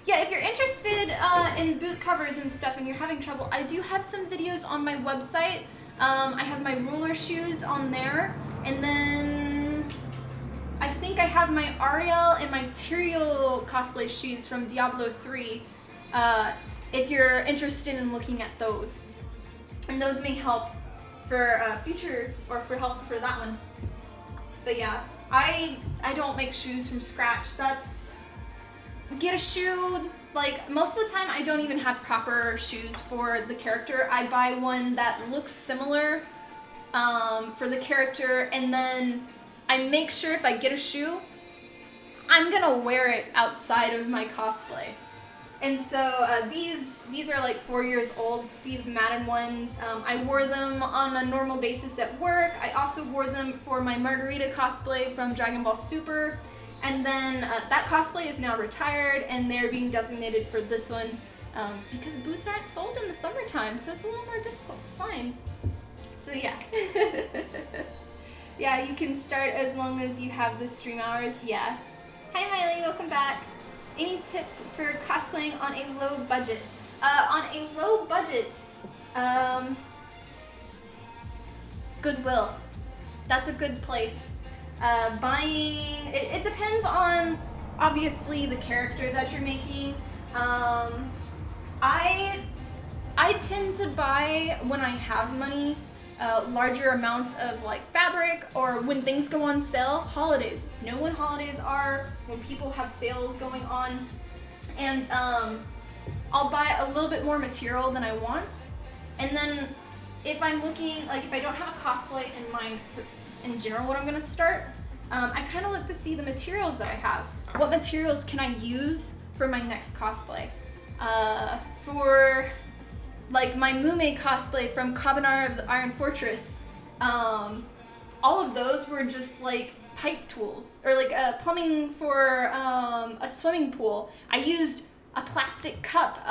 yeah, if you're interested in boot covers and stuff and you're having trouble, I do have some videos on my website. I have my roller shoes on there. And then I think I have my Ariel and my Tyrael cosplay shoes from Diablo 3. If you're interested in looking at those. And those may help for future, or for help for that one. But yeah, I don't make shoes from scratch. Get a shoe, like most of the time I don't even have proper shoes for the character. I buy one that looks similar for the character, and then I make sure if I get a shoe, I'm gonna wear it outside of my cosplay. And so these are like 4 years old, Steve Madden ones. I wore them on a normal basis at work. I also wore them for my Margarita cosplay from Dragon Ball Super. And then that cosplay is now retired, and they're being designated for this one because boots aren't sold in the summertime, so it's a little more difficult to find. So yeah. Yeah, you can start as long as you have the stream hours. Yeah. Hi Miley, welcome back. Any tips for cosplaying on a low budget? On a low budget, Goodwill. That's a good place. Buying, it depends on, obviously, the character that you're making. I tend to buy, when I have money, larger amounts of like fabric, or when things go on sale. Holidays. Know when holidays are, when people have sales going on. And I'll buy a little bit more material than I want. And then if I'm looking, like if I don't have a cosplay in mind for, in general, what I'm going to start, I kind of look to see the materials that I have. What materials can I use for my next cosplay? For like my Mume cosplay from Kabanar of the Iron Fortress, all of those were just like pipe tools, or like plumbing for a swimming pool. I used a plastic cup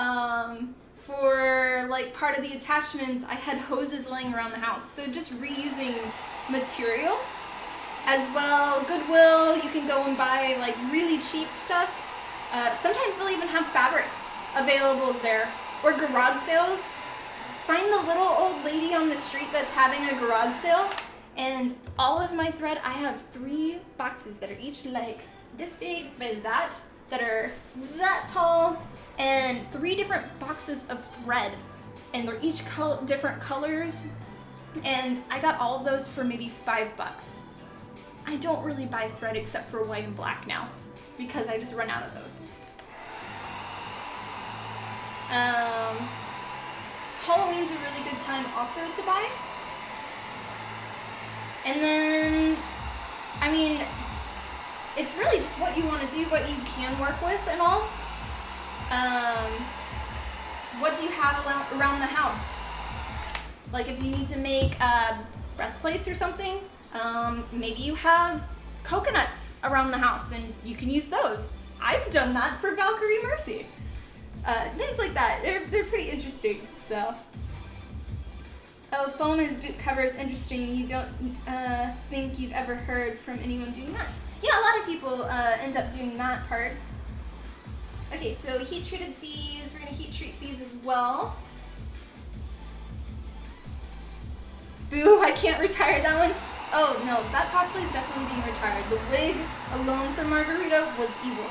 for like part of the attachments. I had hoses laying around the house, so just reusing material. As well, Goodwill, you can go and buy like really cheap stuff. Sometimes they'll even have fabric available there. Or garage sales. Find the little old lady on the street that's having a garage sale, and all of my thread, I have 3 boxes that are each like this big by that are that tall, and 3 different boxes of thread, and they're each different colors, and I got all of those for maybe $5. I don't really buy thread except for white and black now, because I just run out of those. Halloween's a really good time also to buy. And then, I mean, it's really just what you want to do, what you can work with and all. What do you have around the house? Like if you need to make breastplates or something, maybe you have coconuts around the house and you can use those. I've done that for Valkyrie Mercy. Things like that. They're pretty interesting. So, oh, foam as boot cover is interesting. You don't think you've ever heard from anyone doing that? Yeah, a lot of people end up doing that part. Okay, so heat treated these. We're gonna heat treat these as well. Boo! I can't retire that one. Oh no, that cosplay is definitely being retired. The wig alone for Margarita was evil.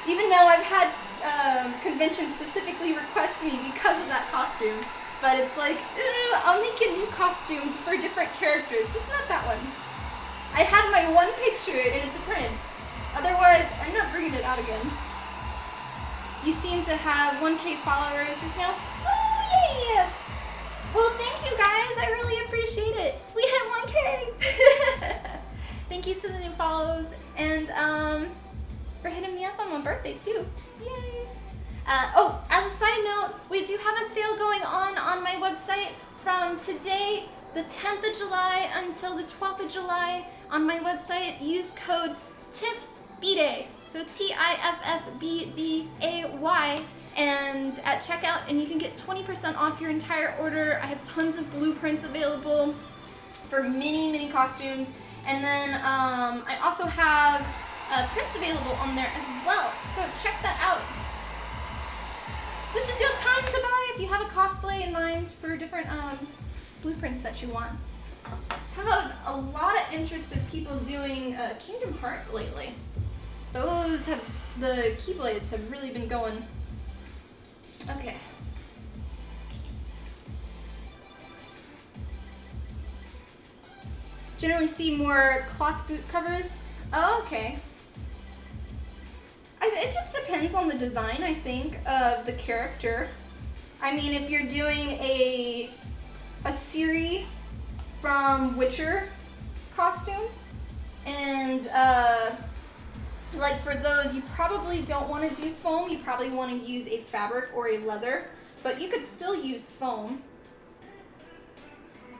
Even though I've had conventions specifically request me because of that costume. But it's like, I'll make you new costumes for different characters, just not that one. I have my one picture and it's a print. Otherwise, I'm not bringing it out again. You seem to have 1K followers just now. Oh, yay! Well, thank you guys. I really appreciate it. We hit 1K. Thank you to the new follows, and for hitting me up on my birthday too. Yay! Oh, as a side note, we do have a sale going on my website from today, the 10th of July, until the 12th of July. On my website, use code TIFFBDAY, so TIFFBDAY, and at checkout, and you can get 20% off your entire order. I have tons of blueprints available for many costumes, and then I also have prints available on there as well, so check that out. This is your time to buy if you have a cosplay in mind for different blueprints that you want. I've had a lot of interest of people doing Kingdom Hearts lately. Those have, the Keyblades have really been going. Okay. Generally see more cloth boot covers. Oh, okay. It just depends on the design, I think, of the character. I mean, if you're doing a Ciri from Witcher costume, and like for those, you probably don't want to do foam. You probably want to use a fabric or a leather, but you could still use foam.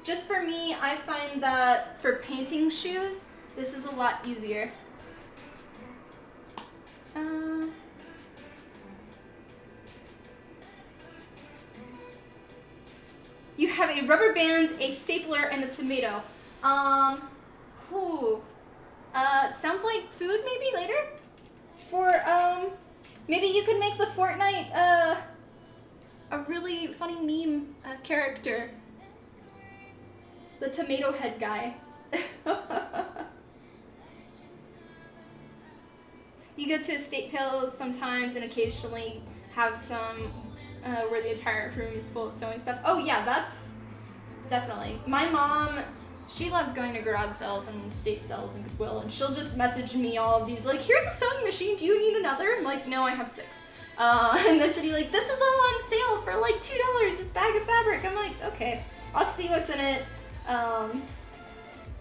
Just for me, I find that for painting shoes, this is a lot easier. You have a rubber band, a stapler, and a tomato. Sounds like food maybe later? For, maybe you could make the Fortnite, a really funny meme character. The tomato head guy. You go to estate sales sometimes and occasionally have some where the entire room is full of sewing stuff. Oh yeah, that's definitely. My mom, she loves going to garage sales and estate sales and Goodwill, and she'll just message me all of these, like, here's a sewing machine, do you need another? I'm like, no, I have 6. And then she'll be like, this is all on sale for like $2, this bag of fabric. I'm like, okay, I'll see what's in it.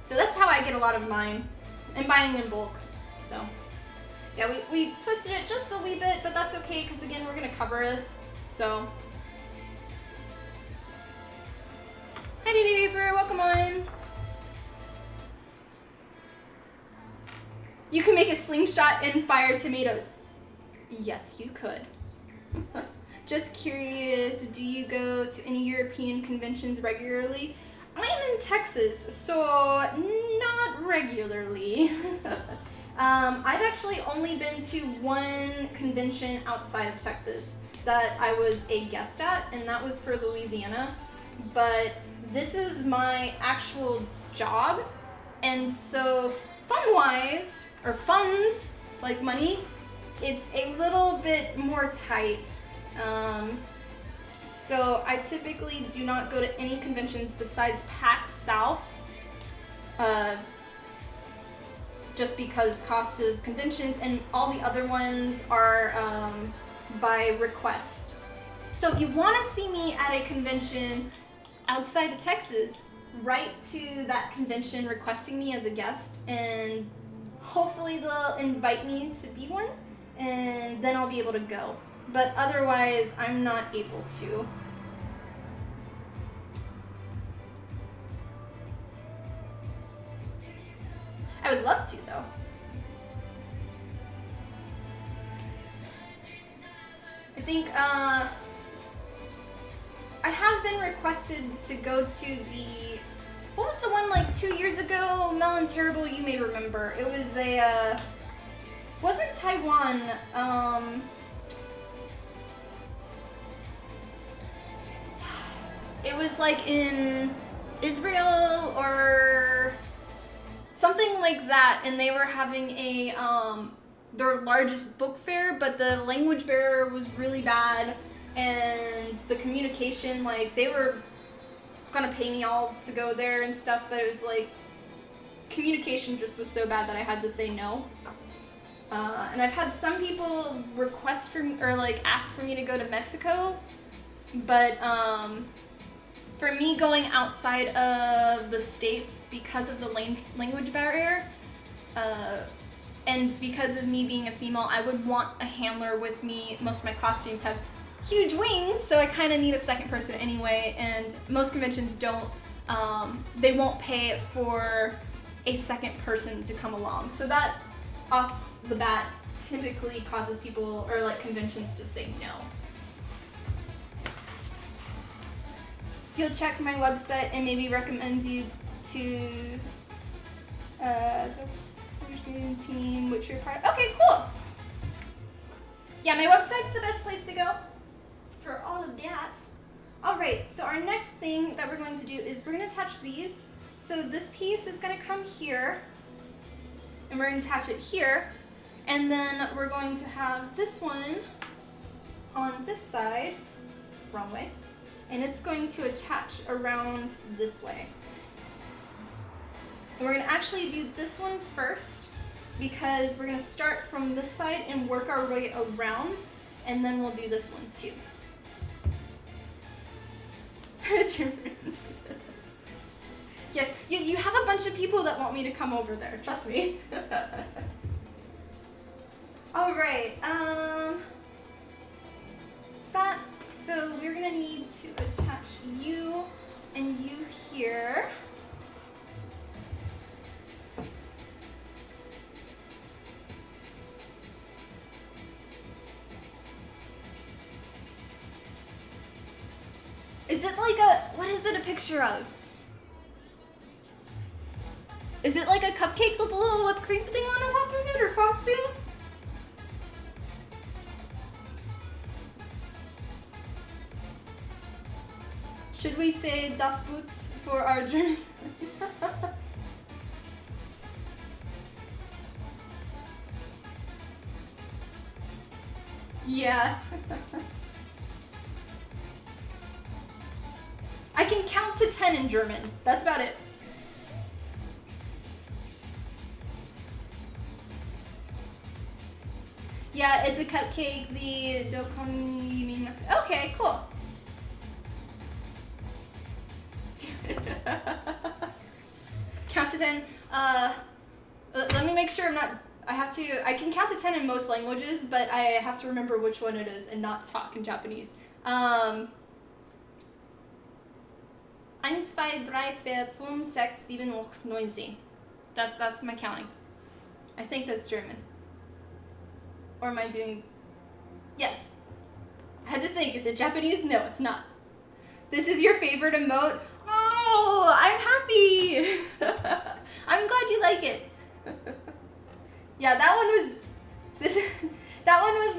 So that's how I get a lot of mine, and buying in bulk, so. Yeah, we twisted it just a wee bit, but that's okay, because again, we're going to cover this, so. Hi, Baby Vapor, welcome on. You can make a slingshot and fire tomatoes. Yes, you could. Just curious, do you go to any European conventions regularly? I'm in Texas, so not regularly. I've actually only been to one convention outside of Texas that I was a guest at, and that was for Louisiana. But this is my actual job, and so fun-wise, or funds, like money, it's a little bit more tight. So I typically do not go to any conventions besides PAX South, just because cost of conventions, and all the other ones are by request. So if you want to see me at a convention outside of Texas, write to that convention requesting me as a guest, and hopefully they'll invite me to be one, and then I'll be able to go. But otherwise, I'm not able to. I would love to, though. I think, I have been requested to go to the, what was the one like 2 years ago? Melon Terrible, you may remember. It was a, wasn't Taiwan, it was like in Israel or something like that, and they were having a, their largest book fair, but the language barrier was really bad, and the communication, like, they were gonna pay me all to go there and stuff, but it was like, communication just was so bad that I had to say no. And I've had some people request for me, or like ask for me to go to Mexico, but for me going outside of the States because of the language barrier, and because of me being a female, I would want a handler with me. Most of my costumes have huge wings, so I kind of need a second person anyway, and most conventions don't, they won't pay for a second person to come along. So that, off the bat, typically causes people, or like conventions, to say no. you'll check my website and maybe recommend you to team, which you're part of. Okay, cool. Yeah, my website's the best place to go for all of that. All right, so our next thing that we're going to do is we're going to attach these. So this piece is going to come here, and we're going to attach it here, and then we're going to have this one on this side, wrong way, and it's going to attach around this way. And we're going to actually do this one first because we're going to start from this side and work our way around, and then we'll do this one too. Yes, you have a bunch of people that want me to come over there, trust me. All right, so we're gonna need to attach you and you here. Is it like what is it a picture of? Is it like a cupcake with a little whipped cream thing on top of it, or frosting? Should we say Das Boots for our German? Yeah. I can count to 10 in German. That's about it. Yeah, it's a cupcake. The dokoni mean. Okay, cool. Count to 10. Let me make sure I'm not. I can count to 10 in most languages, but I have to remember which one it is and not talk in Japanese. 1, 2, 3, 4, 5, 6, 7, 8, 9, 10. That's my counting. I think that's German. Or am I doing... Yes. I had to think, is it Japanese? No, it's not. This is your favorite emote? Oh, I'm happy. I'm glad you like it. Yeah, that one was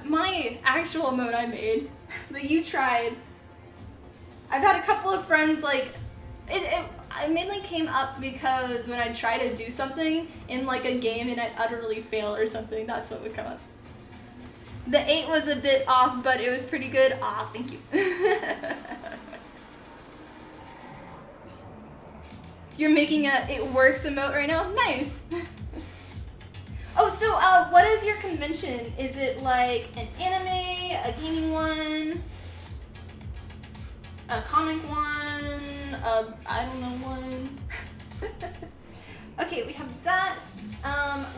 my actual emote I made that you tried. I've had a couple of friends like it mainly came up because when I try to do something in like a game and I'd utterly fail or something, that's what would come up. The 8 was a bit off, but it was pretty good. Aw, thank you. You're making a it works emote right now? Nice. Oh, so what is your convention? Is it like an anime, a gaming one, a comic one, I don't know one? Okay, we have that.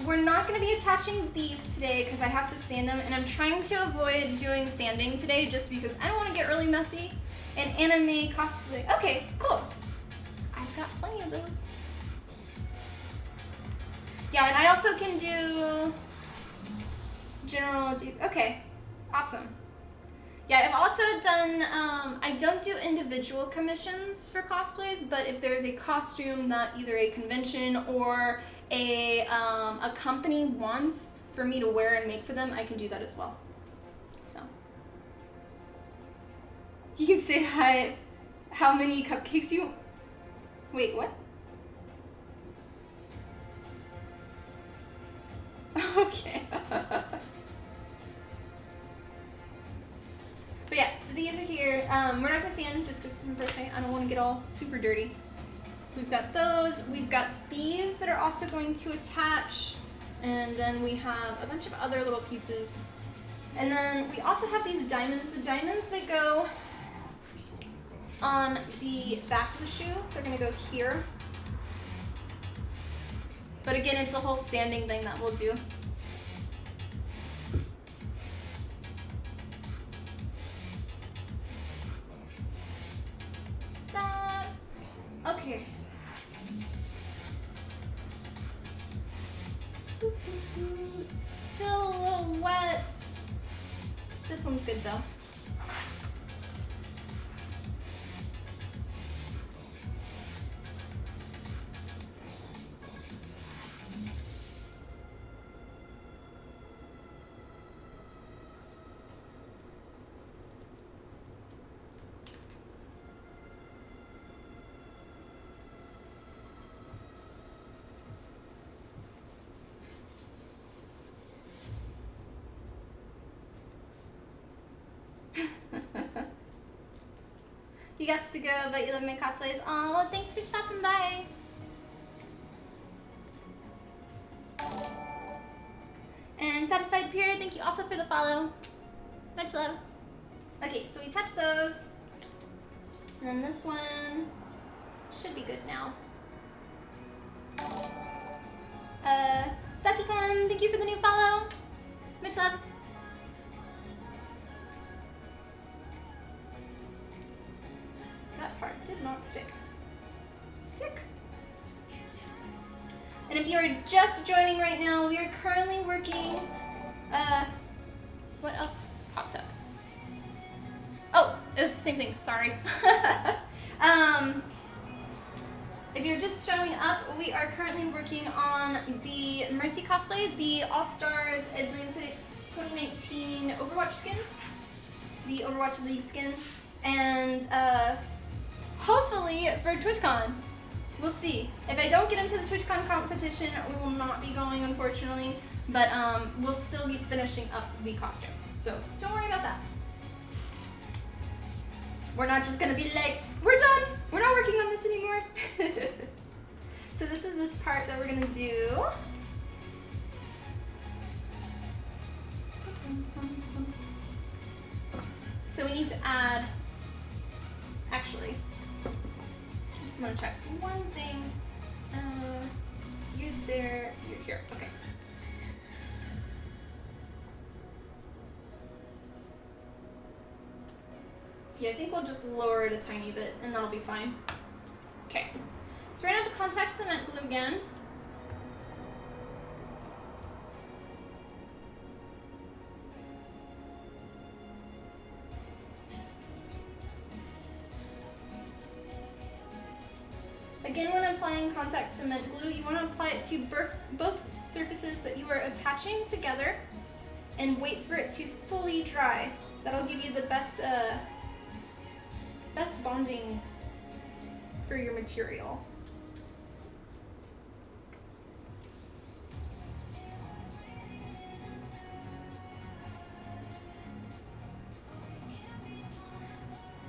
We're not going to be attaching these today because I have to sand them, and I'm trying to avoid doing sanding today just because I don't want to get really messy. And anime cosplay. Okay, cool. I've got plenty of those. Yeah, and I also can do general. Okay, awesome. Yeah, I've also done, I don't do individual commissions for cosplays, but if there's a costume that either a convention or a company wants for me to wear and make for them, I can do that as well. So. You can say hi, how many cupcakes you, wait, what? Okay. But yeah, so these are here. We're not gonna sand just because it's my birthday. I don't want to get all super dirty. We've got those. We've got these that are also going to attach. And then we have a bunch of other little pieces. And then we also have these diamonds. The diamonds that go on the back of the shoe, they're gonna go here. But again, it's a whole sanding thing that we'll do. That. Okay. Still a little wet. This one's good though. You got to go, but you love my cosplays. Oh, well, thanks for stopping by. And Satisfied Peer, thank you also for the follow. Much love. Okay, so we touched those. And then this one should be good now. Sakikon, thank you for the new follow. Much love. That part did not stick. Stick. And if you are just joining right now, we are currently working, what else popped up? Oh, it was the same thing, sorry. If you're just showing up, we are currently working on the Mercy cosplay, the All-Stars Atlantic 2019 Overwatch skin, the Overwatch League skin, and hopefully for TwitchCon. We'll see. If I don't get into the TwitchCon competition, we will not be going, unfortunately, but we'll still be finishing up the costume. So don't worry about that. We're not just gonna be like, we're done, we're not working on this anymore. So this is this part that we're gonna do. So we need to add, actually, I just wanna check one thing. You're there, you're here, okay. Yeah, I think we'll just lower it a tiny bit and that'll be fine. Okay, so we're gonna have the contact cement glue again. Again, when applying contact cement glue, you want to apply it to both surfaces that you are attaching together and wait for it to fully dry. That'll give you the best bonding for your material.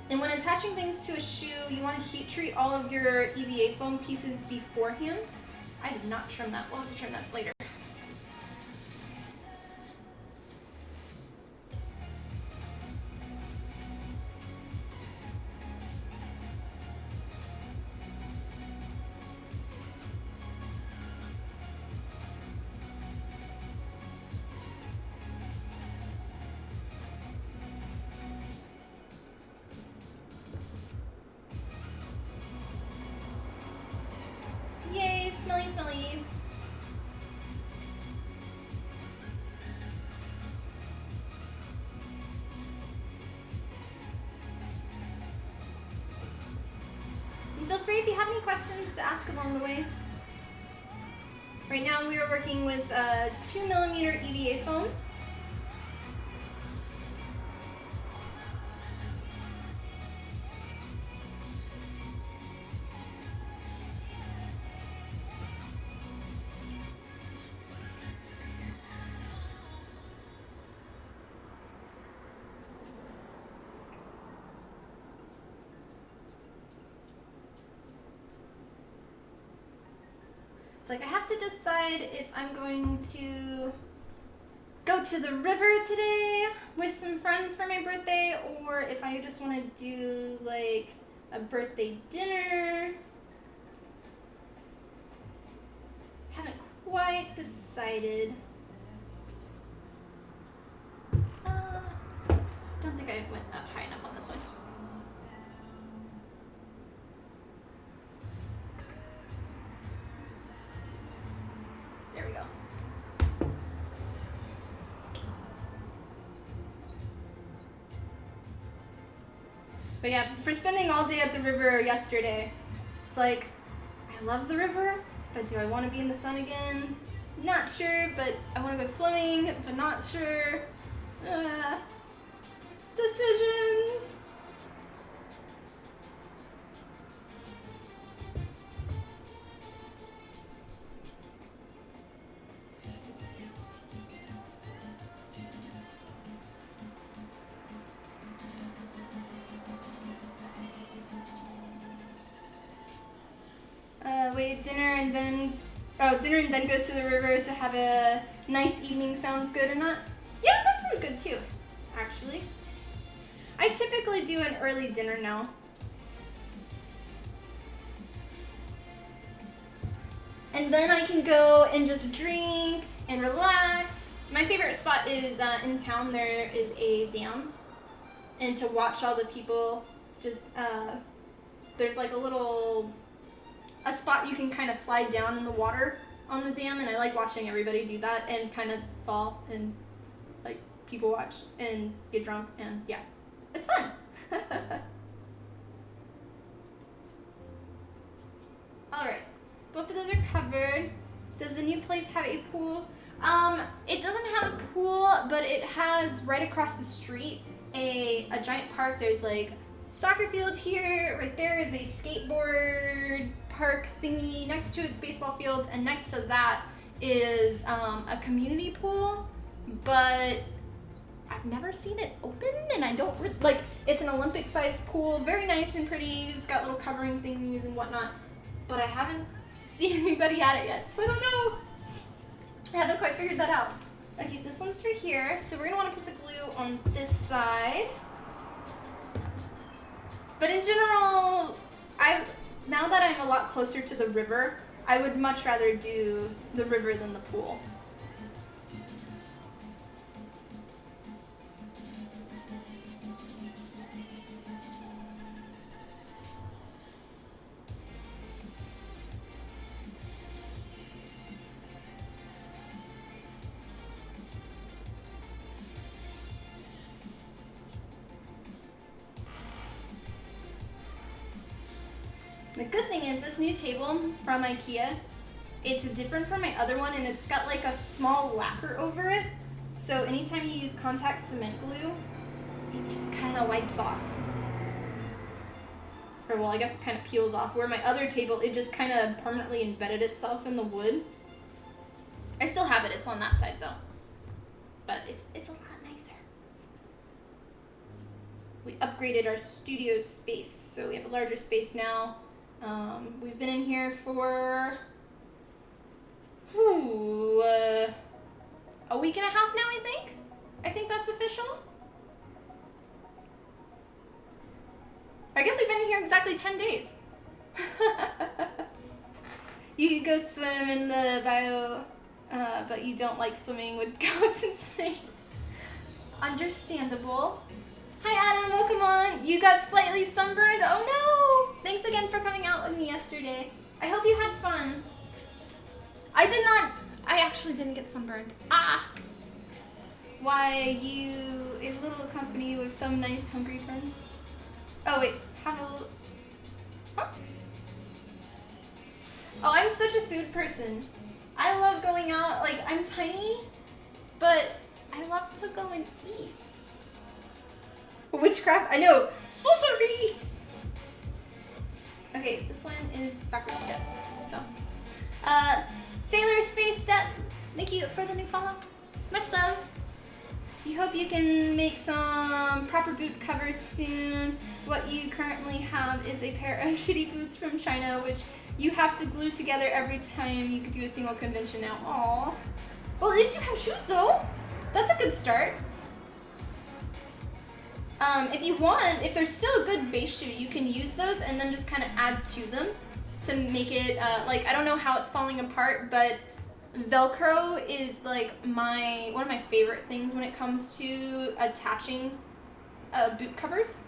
And when attaching things to a shoe, you want to heat treat all of your EVA foam pieces beforehand. I did not trim that. We'll have to trim that later. Yay, smelly, smelly. And feel free if you have any questions to ask along the way. Right now we are working with 2mm EVA foam. It's like I have to decide if I'm going to go to the river today with some friends for my birthday or if I just want to do like a birthday dinner. Haven't quite decided. Don't think I went up high enough on this one. There we go. But yeah, for spending all day at the river yesterday, it's like, I love the river, but do I want to be in the sun again? Not sure, but I want to go swimming, but not sure. Decisions! wait, dinner and then go to the river to have a nice evening sounds good or not? Yeah, that sounds good too, actually. I typically do an early dinner now. And then I can go and just drink and relax. My favorite spot is in town. There is a dam. And to watch all the people just, there's like a spot you can kind of slide down in the water on the dam. And I like watching everybody do that and kind of fall and like people watch and get drunk. And yeah, it's fun. All right. Both of those are covered. Does the new place have a pool? It doesn't have a pool, but it has right across the street a giant park. There's like soccer field here. Right there is a skateboard park thingy. Next to it's baseball fields, and next to that is a community pool. But I've never seen it open, and I don't like. It's an Olympic-sized pool, very nice and pretty. It's got little covering thingies and whatnot. But I haven't seen anybody at it yet, so I don't know. I haven't quite figured that out. Okay, this one's for here, so we're gonna want to put the glue on this side. But in general, now that I'm a lot closer to the river, I would much rather do the river than the pool. The good thing is this new table from IKEA, it's different from my other one, and it's got like a small lacquer over it. So anytime you use contact cement glue, it just kind of wipes off. Or well, I guess it kind of peels off. Where my other table, it just kind of permanently embedded itself in the wood. I still have it. It's on that side though. But it's a lot nicer. We upgraded our studio space, so we have a larger space now. We've been in here for a week and a half now, I think. I think that's official. I guess we've been in here exactly 10 days. You could go swim in the bio, but you don't like swimming with goats and snakes. Understandable. Hi Adam, welcome on. You got slightly sunburned? Oh no! Thanks again for coming out with me yesterday. I hope you had fun. I actually didn't get sunburned. Ah! Why, you a little company with some nice hungry friends? Oh wait, have a little... Huh? Oh, I'm such a food person. I love going out, like I'm tiny, but I love to go and eat. Witchcraft? I know! Sorcery! Okay, this one is backwards, I guess. So, Sailor Space Step, thank you for the new follow. Much love. You hope you can make some proper boot covers soon. What you currently have is a pair of shitty boots from China, which you have to glue together every time you could do a single convention now. Aww. Well, at least you have shoes though. That's a good start. If you want, if there's still a good base shoe, you can use those and then just kind of add to them to make it, like, I don't know how it's falling apart, but Velcro is like one of my favorite things when it comes to attaching boot covers.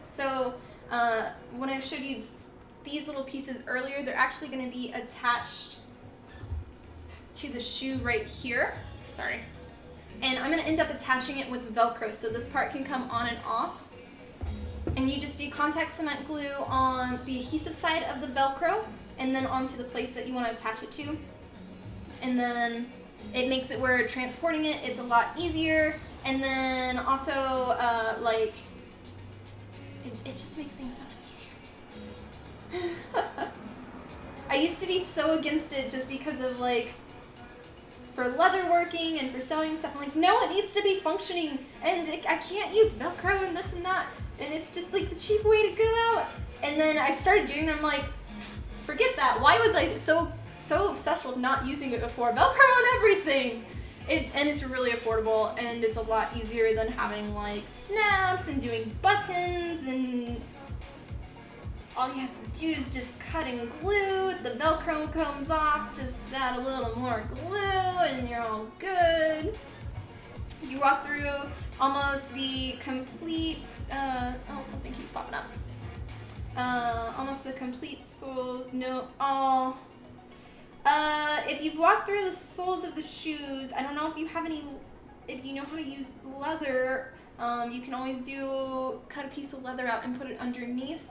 So when I showed you these little pieces earlier, they're actually going to be attached to the shoe right here. Sorry. And I'm going to end up attaching it with Velcro, so this part can come on and off. And you just do contact cement glue on the adhesive side of the Velcro, and then onto the place that you want to attach it to. And then it makes it where transporting it's a lot easier. And then also, like, it just makes things so much easier. I used to be so against it just because of, like, for leatherworking and for sewing stuff. I'm like, no, it needs to be functioning, and I can't use Velcro and this and that, and it's just like the cheap way to go out. And then I started doing it, I'm like, forget that. Why was I so obsessed with not using it before? Velcro on everything! And it's really affordable, and it's a lot easier than having like snaps and doing buttons, and all you have to do is just cut and glue. The Velcro comes off, just add a little more glue and you're all good. You walk through almost the complete, oh, something keeps popping up. Almost the complete soles, no, all. If you've walked through the soles of the shoes, I don't know if you have any, if you know how to use leather, you can always cut a piece of leather out and put it underneath.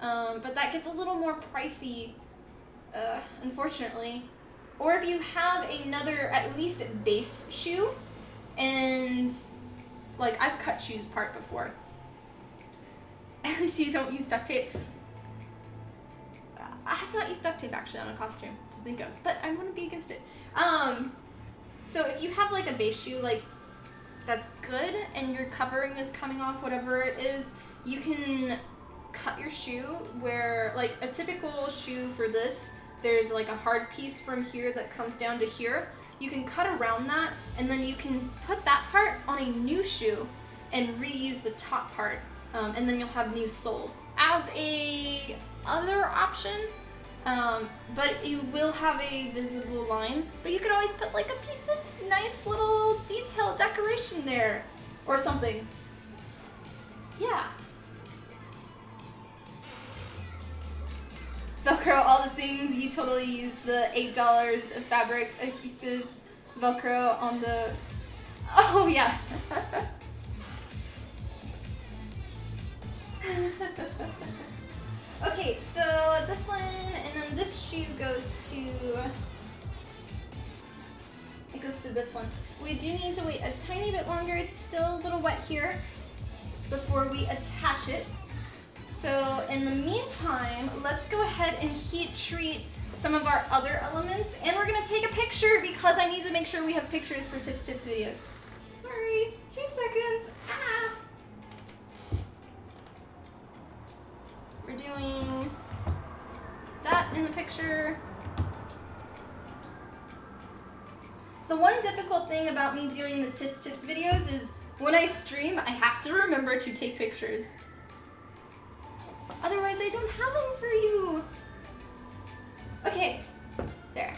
But that gets a little more pricey, unfortunately. Or if you have another, at least base shoe, and like I've cut shoes apart before. At least you don't use duct tape. I have not used duct tape actually on a costume to think of, but I wouldn't be against it. So if you have like a base shoe, like that's good, and your covering is coming off, whatever it is, you can cut your shoe where, like a typical shoe for this, there's like a hard piece from here that comes down to here. You can cut around that, and then you can put that part on a new shoe and reuse the top part, and then you'll have new soles as a other option. But you will have a visible line, but you could always put like a piece of nice little detail decoration there or something. Yeah. Velcro, all the things, you totally use the $8 of fabric adhesive Velcro on the, oh yeah. Okay, so this one, and then this shoe goes to, it goes to this one. We do need to wait a tiny bit longer. It's still a little wet here before we attach it. So in the meantime, let's go ahead and heat treat some of our other elements, and we're gonna take a picture because I need to make sure we have pictures for Tips videos. Sorry, 2 seconds. Ah. We're doing that in the picture. So the one difficult thing about me doing the Tips videos is when I stream, I have to remember to take pictures. Otherwise, I don't have them for you. Okay, there.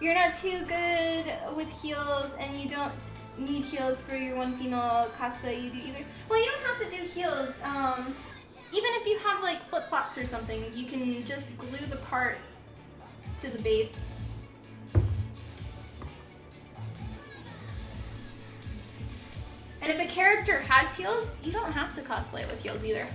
You're not too good with heels, and you don't need heels for your one female cosplay you do either. Well, you don't have to do heels. Even if you have like flip-flops or something, you can just glue the part to the base. And if a character has heels, you don't have to cosplay with heels either.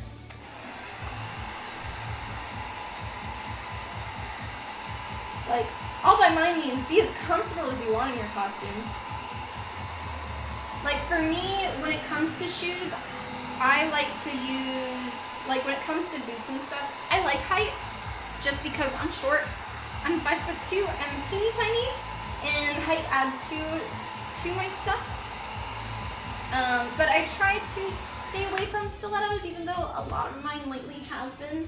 Like, all by my means, be as comfortable as you want in your costumes. Like for me, when it comes to shoes, I like to use, like when it comes to boots and stuff, I like height just because I'm short. I'm 5'2", I'm teeny tiny, and height adds to my stuff. But I try to stay away from stilettos, even though a lot of mine lately have been.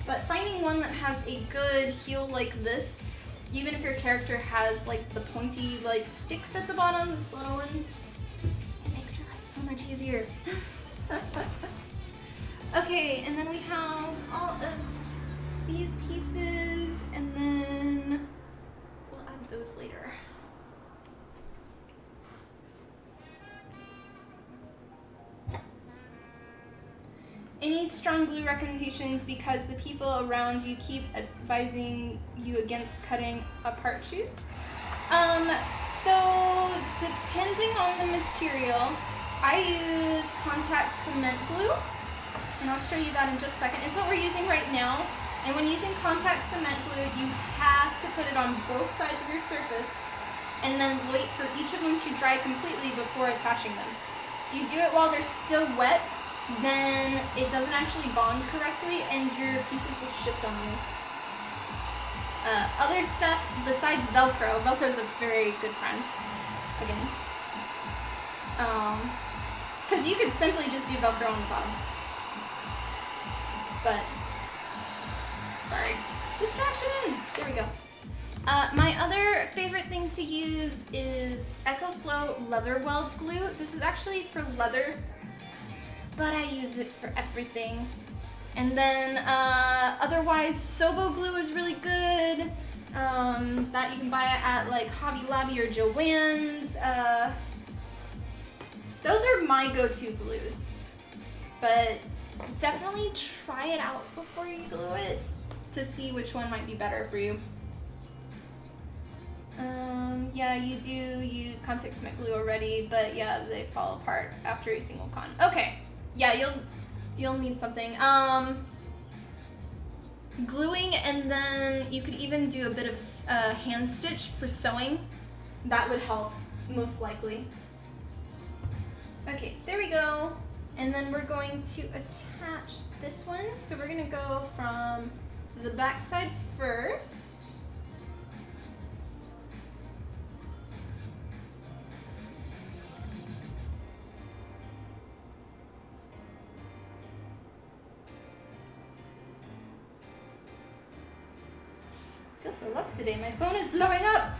But finding one that has a good heel like this, even if your character has like the pointy like sticks at the bottom, the stiletto ones, it makes your life so much easier. Okay, and then we have all of these pieces, and then we'll add those later. Any strong glue recommendations, because the people around you keep advising you against cutting apart shoes? So depending on the material, I use contact cement glue, and I'll show you that in just a second. It's what we're using right now, and when using contact cement glue, you have to put it on both sides of your surface, and then wait for each of them to dry completely before attaching them. If you do it while they're still wet, then it doesn't actually bond correctly and your pieces will shift on you. Other stuff besides Velcro, Velcro is a very good friend, again. Because you could simply just do Velcro on the bottom. But, sorry. Distractions! There we go. My other favorite thing to use is EcoFlow Leather Weld Glue. This is actually for leather, but I use it for everything. And then otherwise, Sobo Glue is really good. That you can buy at like Hobby Lobby or Joann's. Those are my go-to glues, but definitely try it out before you glue it to see which one might be better for you. Yeah, you do use contact cement glue already, but yeah, they fall apart after a single con. Okay, yeah, you'll need something. Gluing, and then you could even do a bit of hand stitch for sewing. That would help, most likely. Okay, there we go. And then we're going to attach this one. So we're gonna go from the back side first. I feel so loved today. My phone is blowing up.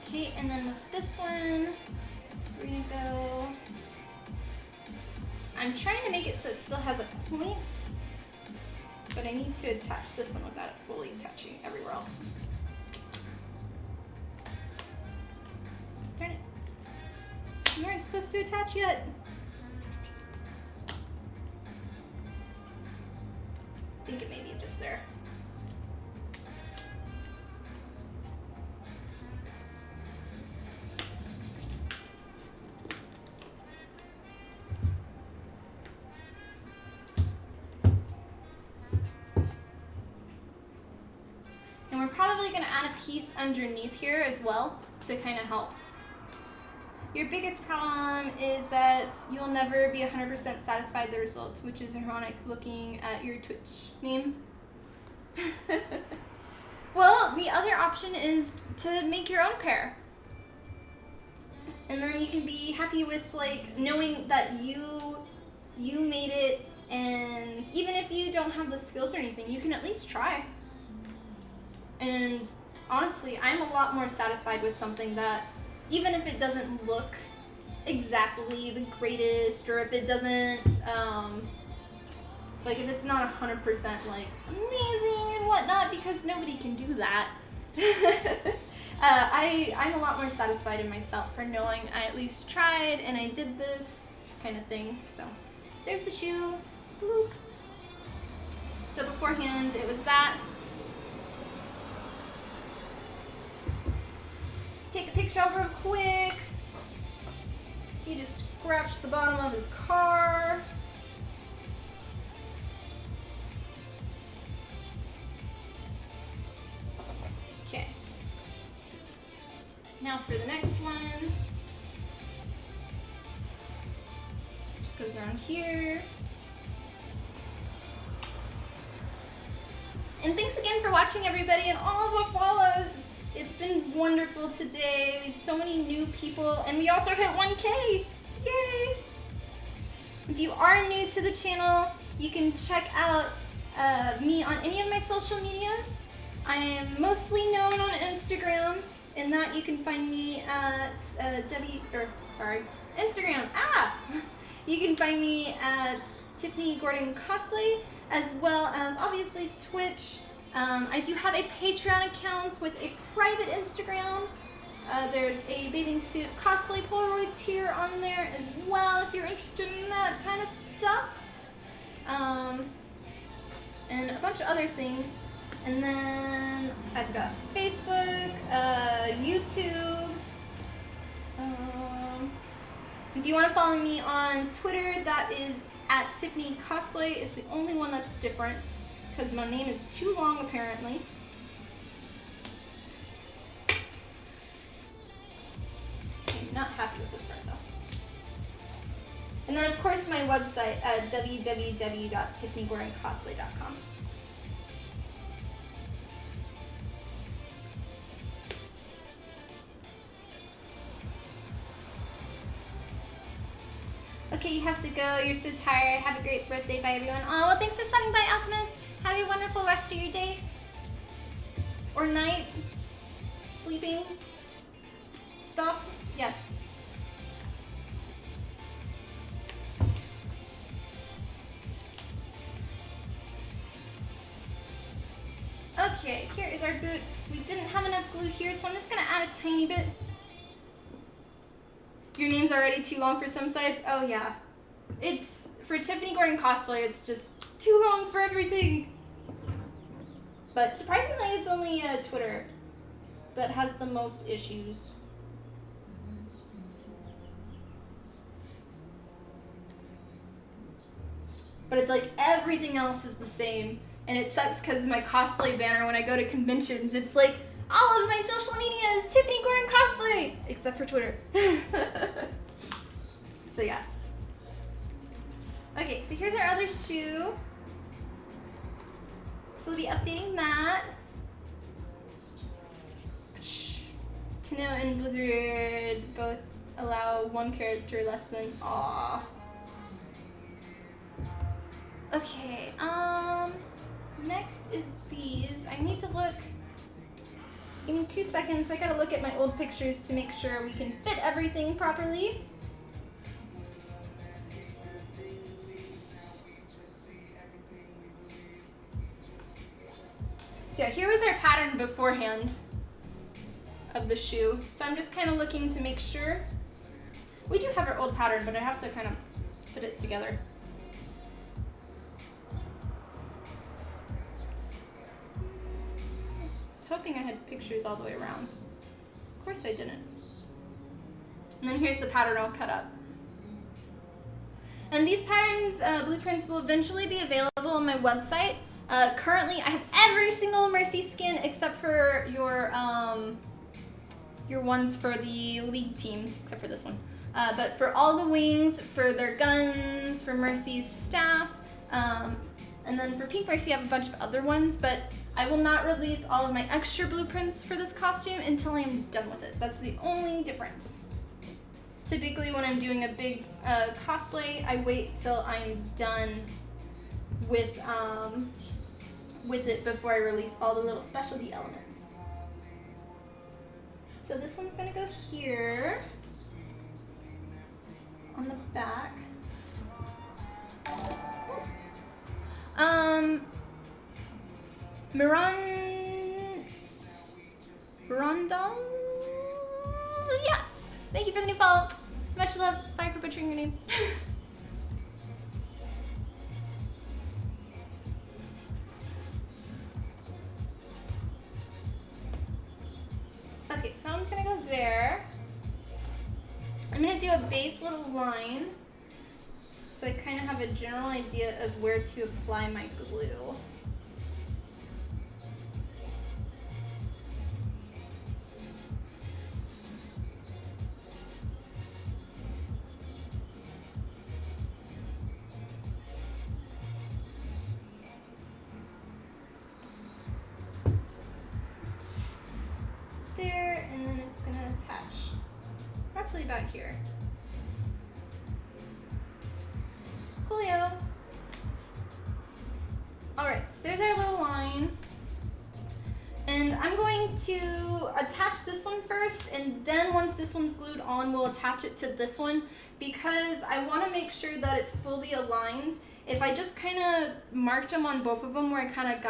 Okay, and then with this one, we're gonna go, I'm trying to make it so it still has a point, but I need to attach this one without it fully touching everywhere else. Darn it. You weren't supposed to attach yet. I think it may be just there. And we're probably going to add a piece underneath here as well to kind of help. Your biggest problem is that you'll never be 100% satisfied with the results, which is ironic looking at your Twitch name. Well, the other option is to make your own pair. And then you can be happy with like knowing that you made it, and even if you don't have the skills or anything, you can at least try. And honestly, I'm a lot more satisfied with something that, even if it doesn't look exactly the greatest, or if it doesn't, like if it's not 100% like amazing and whatnot, because nobody can do that. I'm a lot more satisfied in myself for knowing I at least tried and I did this kind of thing. So there's the shoe. Boop. So beforehand, it was that. Take a picture of real quick. He just scratched the bottom of his car. Okay. Now for the next one. Just goes around here. And thanks again for watching, everybody, and all of the follows. It's been wonderful today. We have so many new people, and we also hit 1K. Yay! If you are new to the channel, you can check out me on any of my social medias. I am mostly known on Instagram, and that you can find me at Instagram. You can find me at Tiffany Gordon Cosplay, as well as obviously Twitch. I do have a Patreon account with a private Instagram. There's a bathing suit cosplay Polaroid tier on there as well if you're interested in that kind of stuff. And a bunch of other things. And then I've got Facebook, YouTube. If you want to follow me on Twitter, that is at Tiffany Cosplay. It's the only one that's different because my name is too long apparently. I'm not happy with this part though. And then of course my website at www.tiffanygoringcosplay.com. Okay, you have to go. You're so tired. Have a great birthday. Bye, everyone. Oh, well, thanks for stopping by, Alchemist. Have a wonderful rest of your day. Or night. Sleeping. Stuff. Yes. Okay, here is our boot. We didn't have enough glue here, so I'm just going to add a tiny bit. Your name's already too long for some sites? Oh yeah. It's, for Tiffany Gordon Cosplay, it's just too long for everything. But surprisingly, it's only Twitter that has the most issues. But it's like everything else is the same. And it sucks because my cosplay banner, when I go to conventions, it's like, all of my social media is Tiffany Gordon Cosplay, except for Twitter. So yeah. Okay, so here's our other shoe. So we'll be updating that. Tino and Blizzard both allow one character less than, aw. Okay, next is these. I need to look. Give me 2 seconds. I gotta look at my old pictures to make sure we can fit everything properly. So yeah, here was our pattern beforehand of the shoe. So I'm just kind of looking to make sure. We do have our old pattern, but I have to kind of fit it together. Hoping I had pictures all the way around. Of course I didn't. And then here's the pattern all cut up. And these patterns, blueprints, will eventually be available on my website. Currently, I have every single Mercy skin except for your ones for the league teams, except for this one. But for all the wings, for their guns, for Mercy's staff, and then for Pink Mercy, I have a bunch of other ones, but I will not release all of my extra blueprints for this costume until I'm done with it. That's the only difference. Typically when I'm doing a big cosplay, I wait till I'm done with it before I release all the little specialty elements. So this one's gonna go here on the back. Mirandal? Yes! Thank you for the new follow. Much love. Sorry for butchering your name. Okay, so one's gonna go there. I'm gonna do a base little line so I kind of have a general idea of where to apply my glue. There, and then it's gonna attach roughly about here. Coolio. Alright, so there's our little line. And I'm going to attach this one first, and then once this one's glued on, we'll attach it to this one because I want to make sure that it's fully aligned. If I just kind of marked them on both of them where I kind of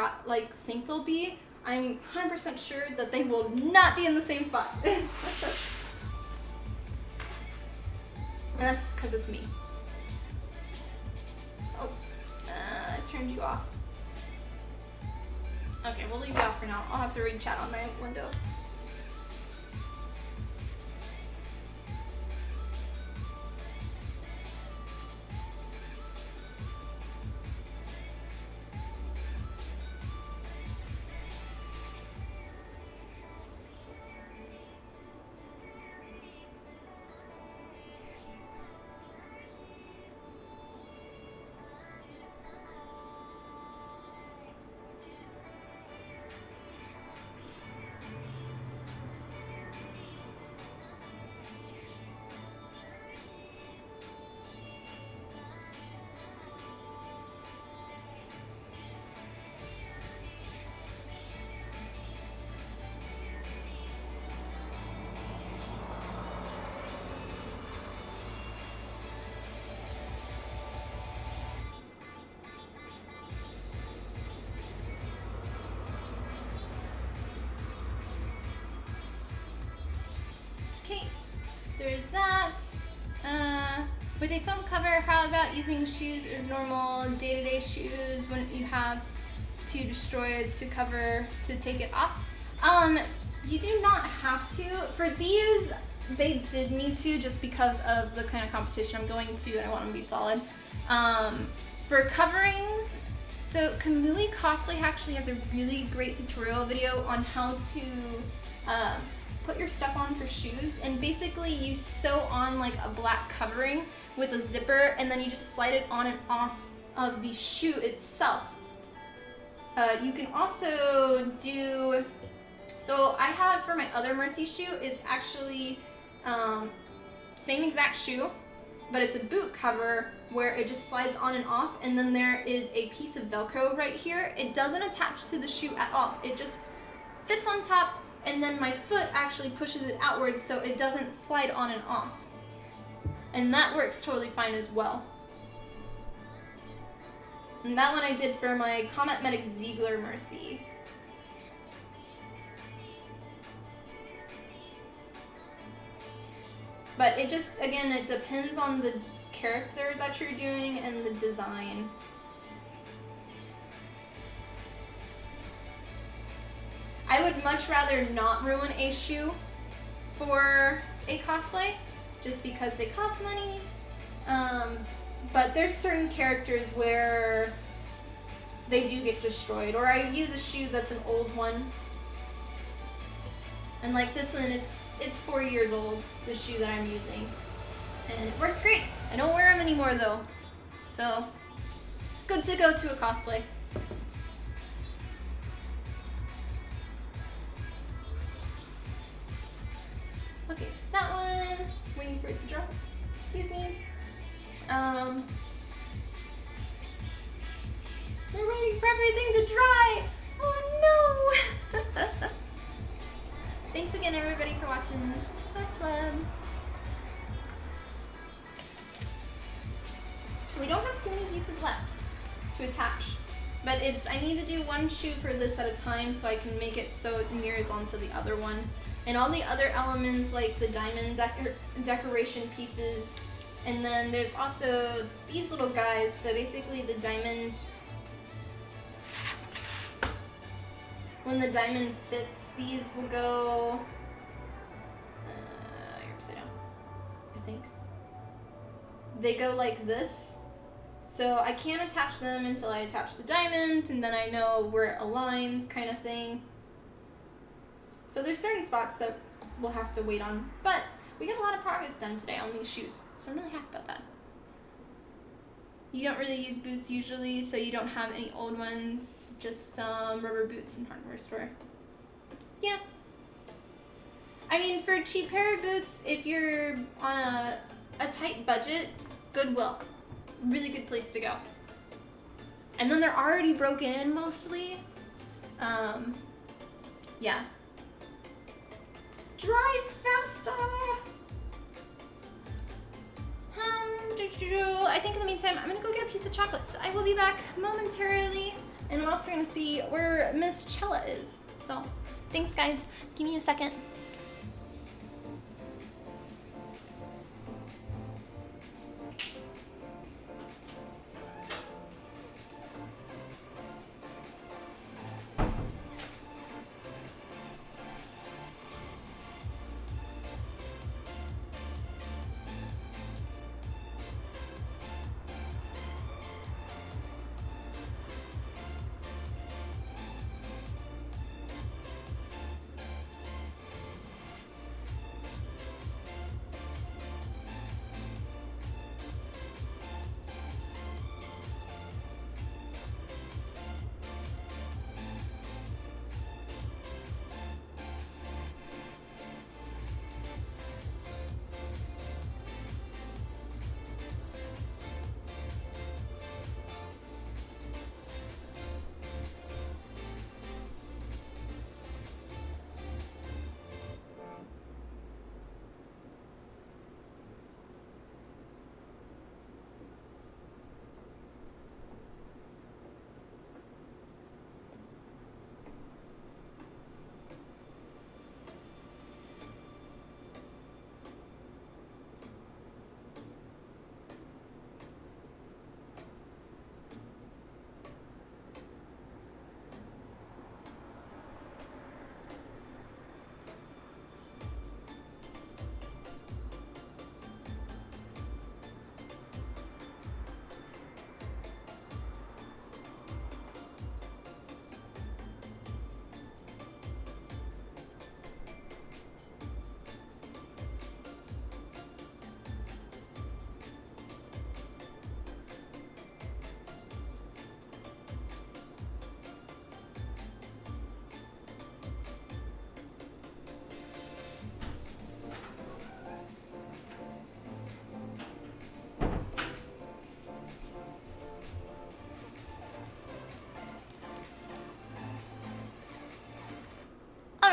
think they'll be, I'm 100% sure that they will not be in the same spot. And that's because it's me. Oh, I turned you off. Okay, we'll leave you off for now. I'll have to read chat on my window. Okay, there's that. With a foam cover, how about using shoes as normal day-to-day shoes? Wouldn't you have to destroy it to cover to take it off? You do not have to. For these, they did need to just because of the kind of competition I'm going to, and I want them to be solid. For coverings, so Kamui Cosplay actually has a really great tutorial video on how to put your stuff on for shoes, and basically you sew on like a black covering with a zipper, and then you just slide it on and off of the shoe itself. You can also do, so I have for my other Mercy shoe, it's actually same exact shoe, but it's a boot cover where it just slides on and off, and then there is a piece of Velcro right here. It doesn't attach to the shoe at all. It just fits on top, and then my foot actually pushes it outward so it doesn't slide on and off. And that works totally fine as well. And that one I did for my Comet Medic Ziegler Mercy. But it just, again, it depends on the character that you're doing and the design. I would much rather not ruin a shoe for a cosplay, just because they cost money. But there's certain characters where they do get destroyed, or I use a shoe that's an old one. And like this one, it's 4 years old, the shoe that I'm using. And it works great. I don't wear them anymore though. So, good to go to a cosplay. Okay, that one, waiting for it to dry. Excuse me. We're waiting for everything to dry. Oh no! Thanks again everybody for watching. Much love. We don't have too many pieces left to attach, but I need to do one shoe for this at a time so I can make it so it mirrors onto the other one. And all the other elements like the diamond decoration pieces, and then there's also these little guys. So basically the diamond, when the diamond sits, these will go, you're upside down, I think. They go like this. So I can't attach them until I attach the diamond, and then I know where it aligns, kind of thing. So there's certain spots that we'll have to wait on, but we got a lot of progress done today on these shoes, so I'm really happy about that. You don't really use boots usually, so you don't have any old ones, just some rubber boots in hardware store. Yeah. I mean, for a cheap pair of boots, if you're on a tight budget, Goodwill. Really good place to go. And then they're already broken in mostly. Yeah. Drive faster! I think in the meantime, I'm gonna go get a piece of chocolate. So I will be back momentarily. And I'm also gonna see where Miss Chella is. So, thanks guys. Give me a second.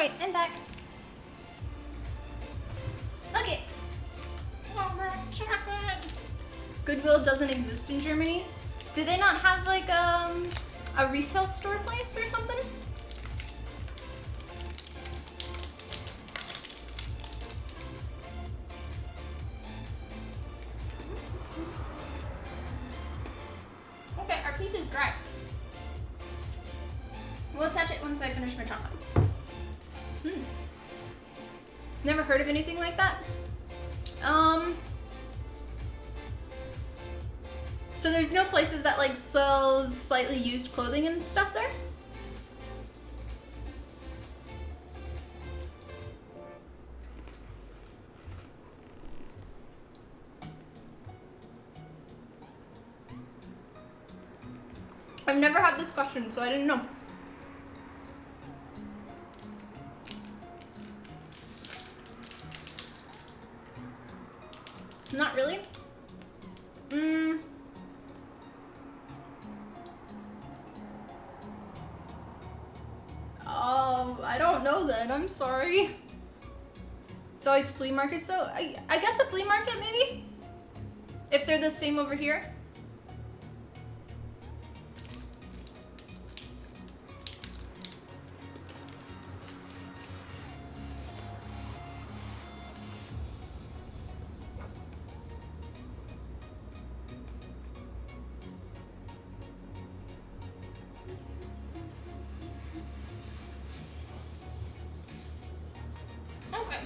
Alright, I'm back. Okay. Goodwill doesn't exist in Germany. Do they not have like a resale store place or something? Okay, our piece is dry. We'll touch it once I finish my chocolate. Never heard of anything like that. So there's no places that like sells slightly used clothing and stuff there? I've never had this question, so I didn't know. Not really. Oh, I don't know then. I'm sorry. It's always flea markets though. I guess a flea market maybe? If they're the same over here. Okay.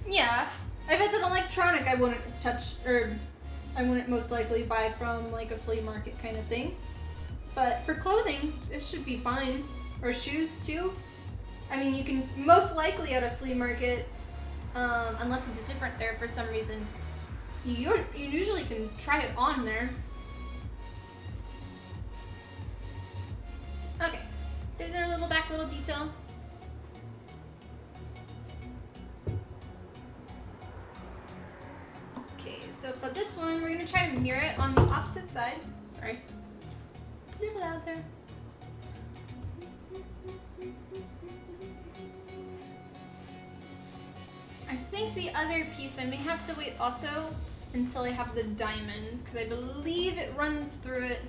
Yeah, if it's an electronic, I wouldn't touch, or I wouldn't most likely buy from like a flea market kind of thing. But for clothing, it should be fine. Or shoes too. I mean, you can most likely at a flea market, unless it's different there for some reason, you usually can try it on there. Okay, there's our little back little detail. So for this one, we're gonna try to mirror it on the opposite side. Sorry. Leave it out there. I think the other piece, I may have to wait also until I have the diamonds, because I believe it runs through it.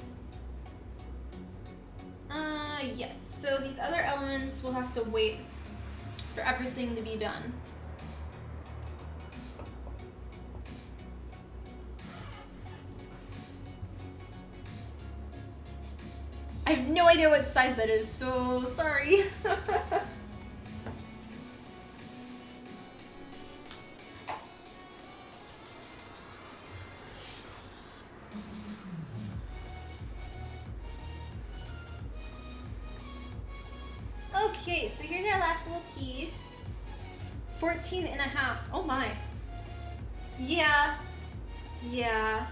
Yes. So these other elements will have to wait for everything to be done. I have no idea what size that is, so sorry. Okay, so here's our last little piece. 14 and a half. Oh my. Yeah. Yeah.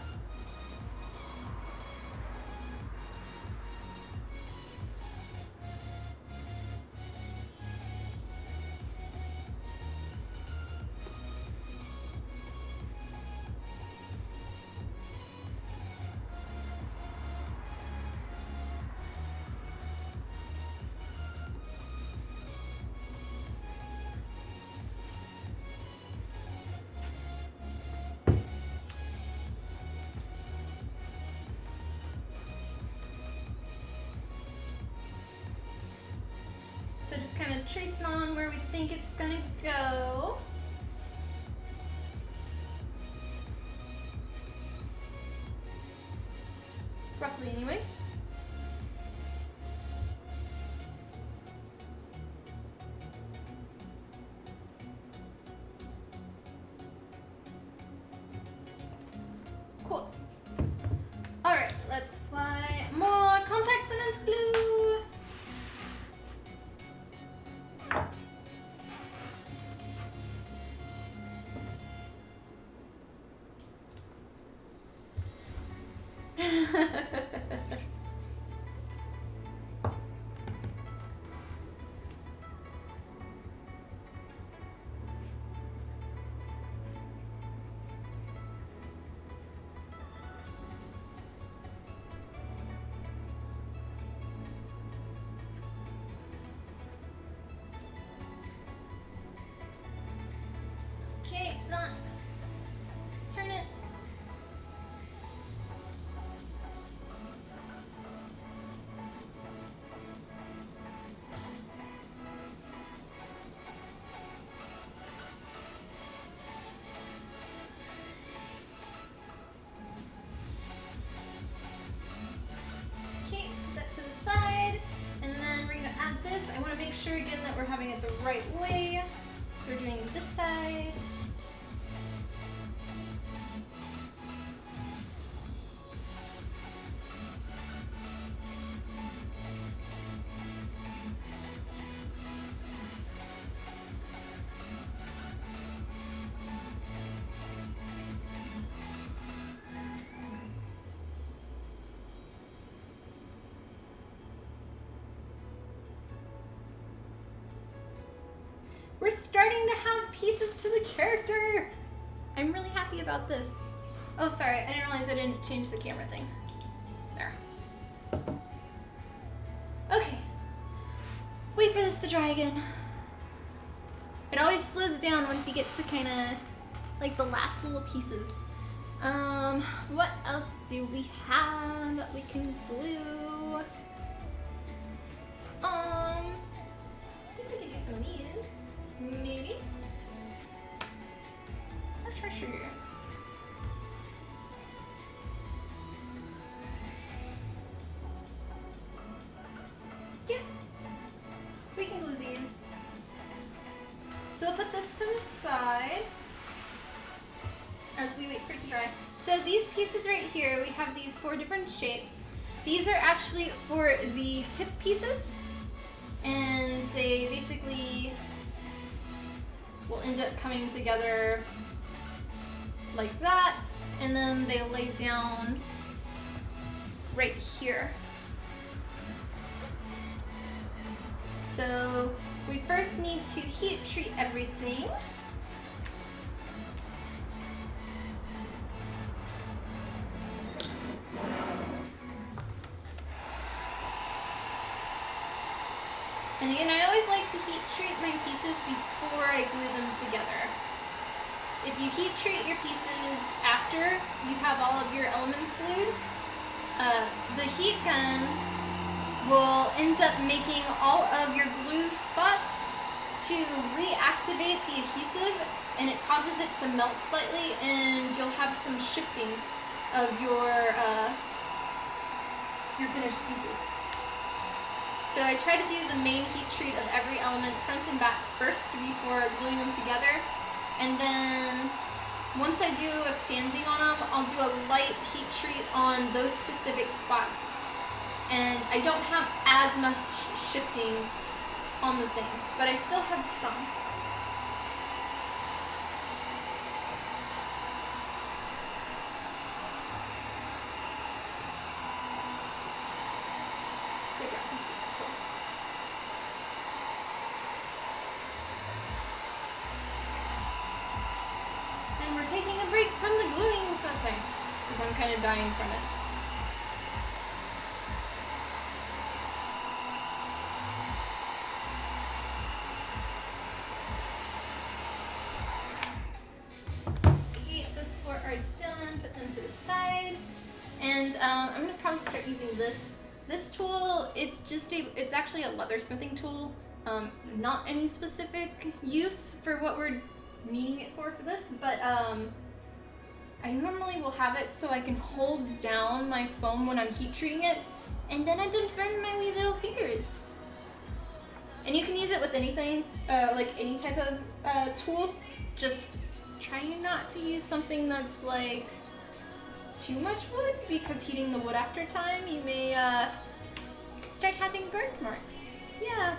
So just kind of tracing on where we think it's gonna go. Roughly anyway. Cool. Alright, let's apply more contact cement glue. Okay, that. Turn it. Okay, put that to the side, and then we're gonna add this. I want to make sure again that we're having it the right way. So we're doing this side. We're starting to have pieces to the character. I'm really happy about this. Oh, sorry, I didn't realize I didn't change the camera thing. There. Okay. Wait for this to dry again. It always slows down once you get to kind of like the last little pieces. What else do we have that we can glue? I think we could do some of these. Maybe. Sure. Yeah. We can glue these. So we'll put this to the side as we wait for it to dry. So these pieces right here, we have these 4 different shapes. These are actually for the hip pieces, and they basically will end up coming together like that, and then they lay down right here. So we first need to heat treat everything. And again, I always like to heat treat my pieces before I glue them together. If you heat treat your pieces after you have all of your elements glued, the heat gun will end up making all of your glue spots to reactivate the adhesive, and it causes it to melt slightly, and you'll have some shifting of your finished pieces. So I try to do the main heat treat of every element front and back first before gluing them together. And then once I do a sanding on them, I'll do a light heat treat on those specific spots. And I don't have as much shifting on the things, but I still have some. Good job. Cool. And we're taking a break from the gluing, so that's nice, because I'm kind of dying from it. Okay, those 4 are done. Put them to the side. And I'm gonna probably start using this tool. It's actually a leathersmithing tool. Not any specific use for what we're needing it for this, but I normally will have it so I can hold down my foam when I'm heat treating it, and then I don't burn my wee little fingers. And you can use it with anything, like any type of tool. Just try not to use something that's like too much wood, because heating the wood after time, you may start having burn marks. Yeah.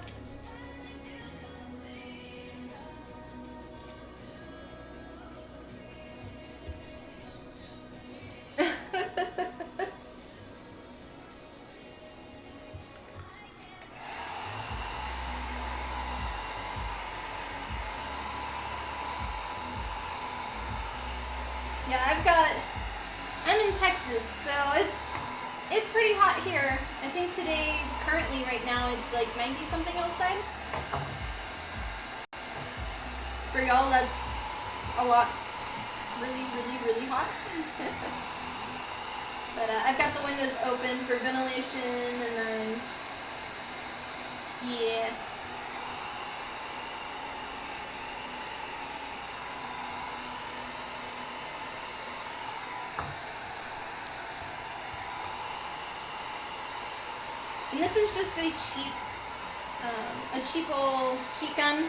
Yeah, I'm in Texas, so it's pretty hot here. I think today, currently right now, it's like 90 something outside. For y'all, that's a lot, really, really, really hot. But I've got the windows open for ventilation, and then, yeah. And this is just a cheap old heat gun.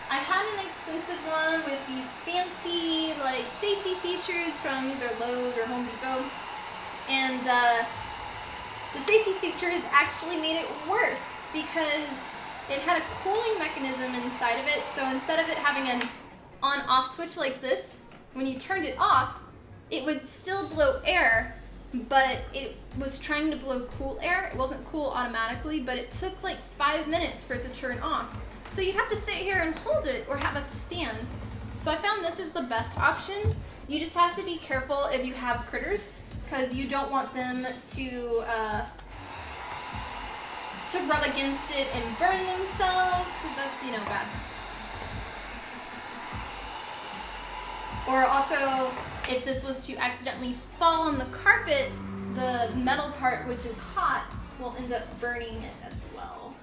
I had an expensive one with these fancy like safety features from either Lowe's or Home Depot, and the safety features actually made it worse because it had a cooling mechanism inside of it. So instead of it having an on-off switch like this, when you turned it off, it would still blow air, but it was trying to blow cool air. It wasn't cool automatically, but it took like 5 minutes for it to turn off. So you have to sit here and hold it or have a stand. So I found this is the best option. You just have to be careful if you have critters, because you don't want them to rub against it and burn themselves, because that's, you know, bad. Or also, if this was to accidentally fall on the carpet, the metal part, which is hot, will end up burning it as well.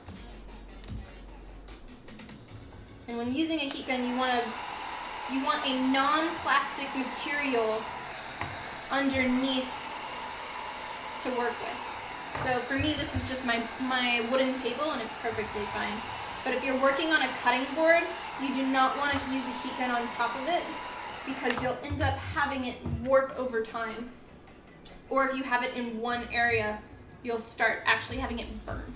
And when using a heat gun, you want a non-plastic material underneath to work with. So for me, this is just my wooden table, and it's perfectly fine. But if you're working on a cutting board, you do not want to use a heat gun on top of it, because you'll end up having it warp over time. Or if you have it in one area, you'll start actually having it burn.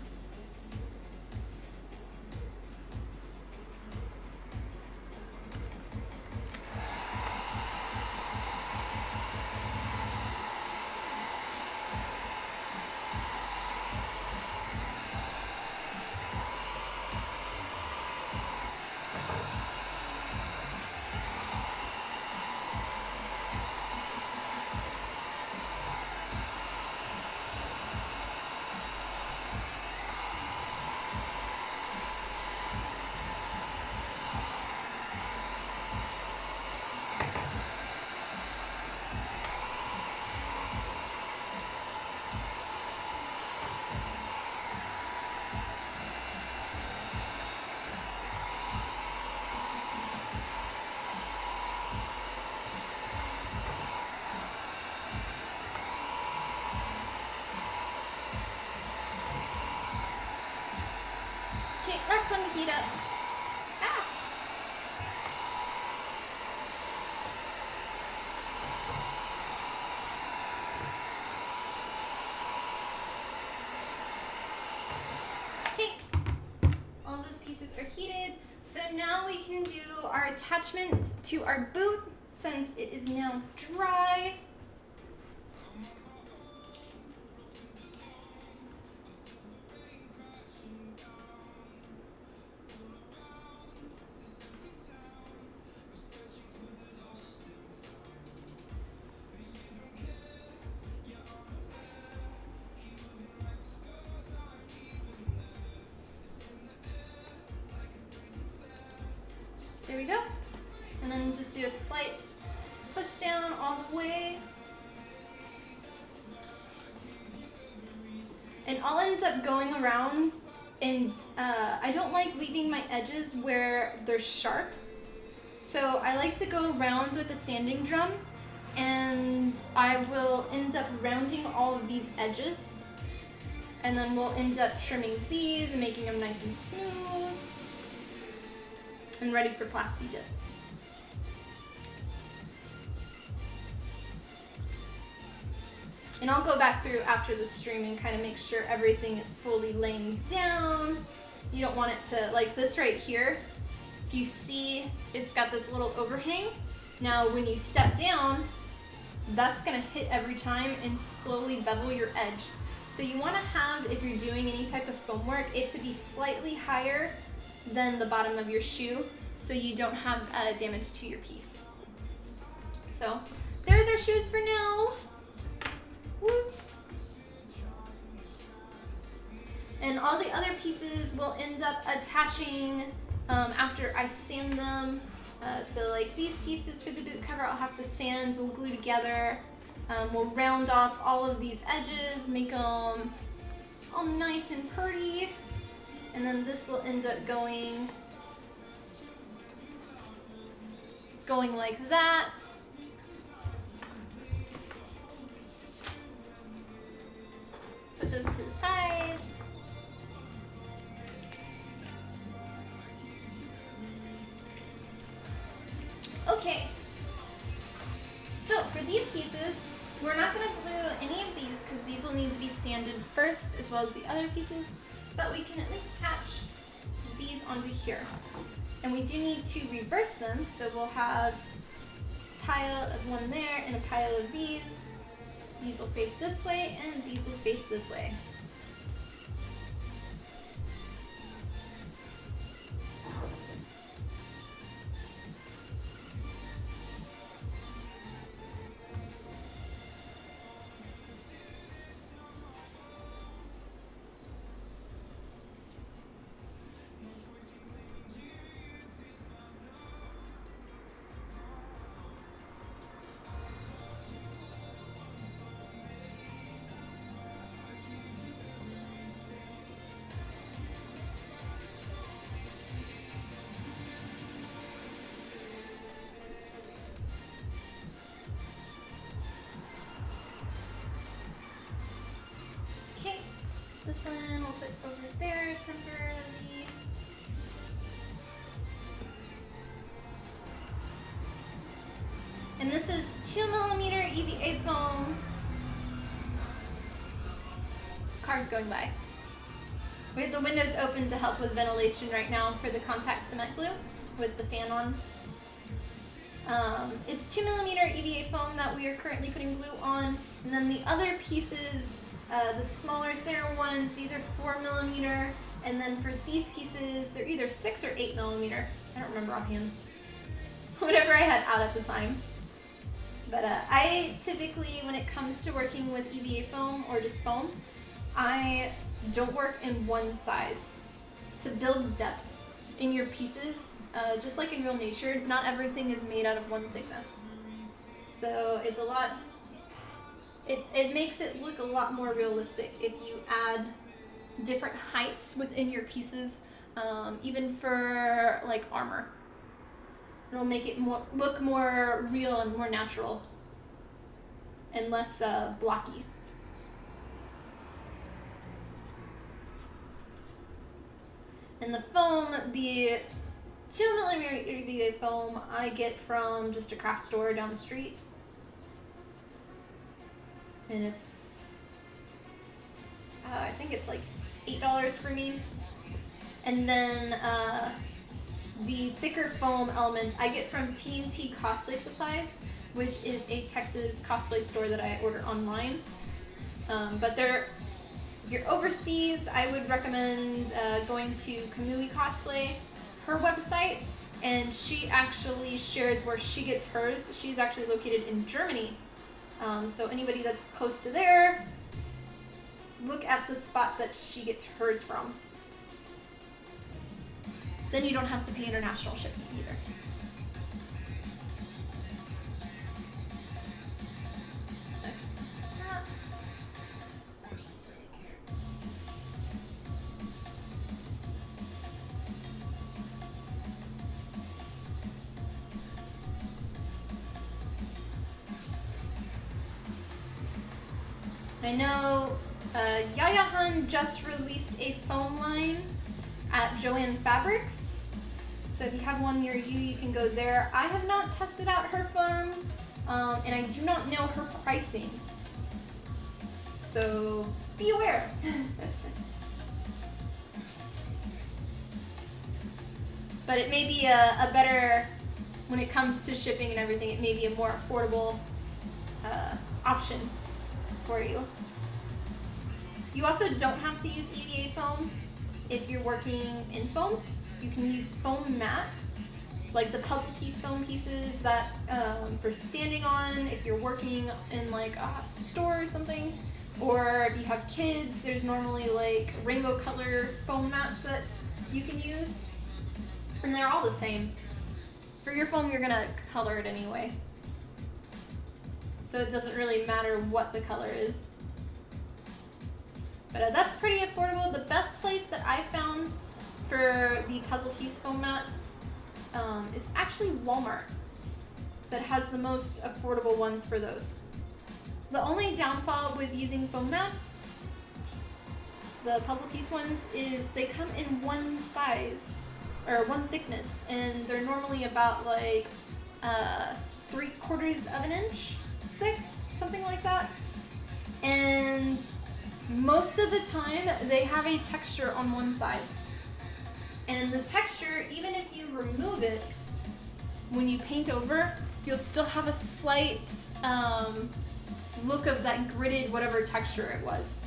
Okay, last one to heat up. Ah! Okay, all those pieces are heated. So now we can do our attachment to our boot, since it is now dry. There we go. And then just do a slight push down all the way. And all ends up going around, and I don't like leaving my edges where they're sharp. So I like to go around with a sanding drum, and I will end up rounding all of these edges. And then we'll end up trimming these and making them nice and smooth and ready for plasti dip. And I'll go back through after the stream and kind of make sure everything is fully laying down. You don't want it to, like this right here, if you see it's got this little overhang. Now when you step down, that's gonna hit every time and slowly bevel your edge. So you wanna have, if you're doing any type of foam work, it to be slightly higher than the bottom of your shoe so you don't have damage to your piece. So there's our shoes for now. Woot. And all the other pieces will end up attaching after I sand them. So like these pieces for the boot cover, I'll have to sand, we'll glue together. We'll round off all of these edges, make them all nice and pretty. And then this will end up going like that. Put those to the side. Okay, so for these pieces, we're not going to glue any of these because these will need to be sanded first as well as the other pieces, but we can at least attach these onto here. And we do need to reverse them, so we'll have a pile of one there and a pile of these. These will face this way and these will face this way. This one we'll put over there temporarily. And this is 2mm EVA foam. Cars going by. We have the windows open to help with ventilation right now for the contact cement glue with the fan on. It's 2mm EVA foam that we are currently putting glue on. And then the other pieces, the smaller, thinner ones, these are 4mm, and then for these pieces, they're either 6 or 8mm. I don't remember offhand. Whatever I had out at the time. But I typically, when it comes to working with EVA foam or just foam, I don't work in one size. To build depth in your pieces, just like in real nature, not everything is made out of one thickness. So it's a lot. It makes it look a lot more realistic if you add different heights within your pieces, even for like armor. It'll make it look more real and more natural and less blocky. And the foam, the 2mm EVA foam I get from just a craft store down the street. And it's, I think it's like $8 for me. And then the thicker foam elements I get from TNT Cosplay Supplies, which is a Texas cosplay store that I order online. But if you're overseas, I would recommend going to Kamui Cosplay, her website, and she actually shares where she gets hers. She's actually located in Germany. So anybody that's close to there, look at the spot that she gets hers from. Then you don't have to pay international shipping either. I know Yaya Han just released a foam line at Joanne Fabrics. So if you have one near you, you can go there. I have not tested out her foam, and I do not know her pricing. so be aware. But it may be a better, when it comes to shipping and everything, it may be a more affordable option for you. You also don't have to use EVA foam if you're working in foam. You can use foam mat, like the puzzle piece foam pieces that for standing on if you're working in like a store or something. Or if you have kids, there's normally like rainbow color foam mats that you can use. And they're all the same. For your foam, you're gonna color it anyway. So it doesn't really matter what the color is. But that's pretty affordable. The best place that I found for the puzzle piece foam mats is actually Walmart, that has the most affordable ones for those. The only downfall with using foam mats, the puzzle piece ones, is they come in one size or one thickness, and they're normally about like 3/4 of an inch thick, something like that. And most of the time they have a texture on one side. And the texture, even if you remove it, when you paint over, you'll still have a slight look of that gridded whatever texture it was.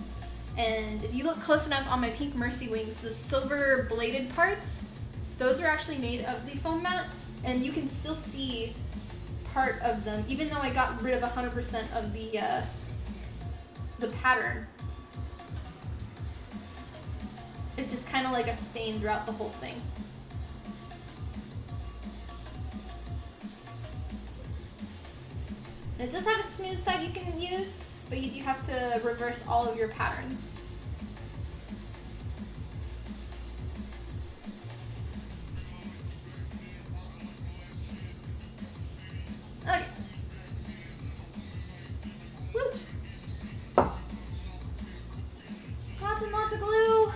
And if you look close enough on my pink Mercy wings, the silver bladed parts, those are actually made of the foam mats, and you can still see part of them, even though I got rid of 100% of the pattern. It's just kind of like a stain throughout the whole thing. And it does have a smooth side you can use, but you do have to reverse all of your patterns. Okay. Woot. Lots and lots of glue.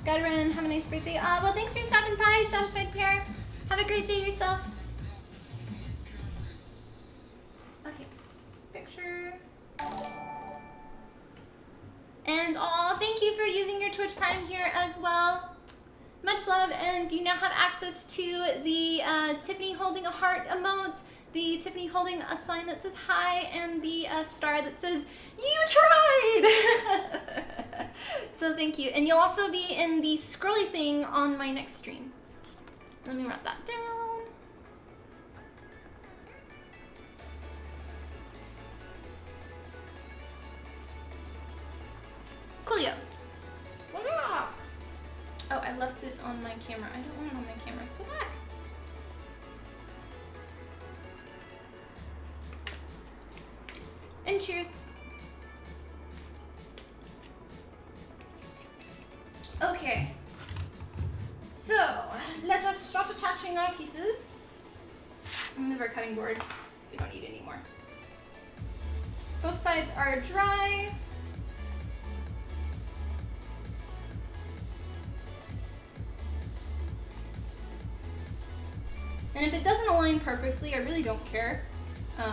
Gotta run. Have a nice birthday. Well, thanks for stopping by, Satisfied Pair. Have a great day yourself. Okay. Picture. And thank you for using your Twitch Prime here as well. Much love, and you now have access to the Tiffany holding a heart emote, the Tiffany holding a sign that says hi, and the star that says, "You tried!" So thank you. And you'll also be in the scrolly thing on my next stream. Let me write that down. Coolio. Oh, I left it on my camera. I don't want it on my camera. Go back. And cheers. Okay. So, let us start attaching our pieces. Move our cutting board. We don't need any more. Both sides are dry. And if it doesn't align perfectly, I really don't care,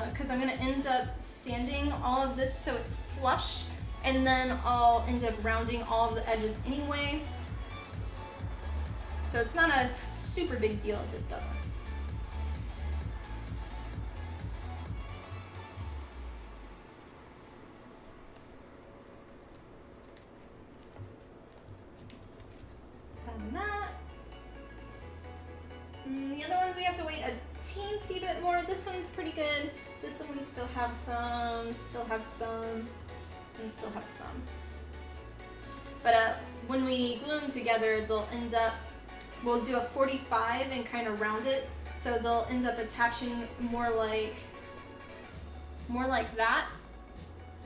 because I'm going to end up sanding all of this so it's flush, and then I'll end up rounding all of the edges anyway. So it's not a super big deal if it doesn't. Done that. The other ones we have to wait a teensy bit more. This one's pretty good. This one we still have some, and still have some. But when we glue them together, they'll end up, we'll do a 45 and kind of round it, so they'll end up attaching more like that.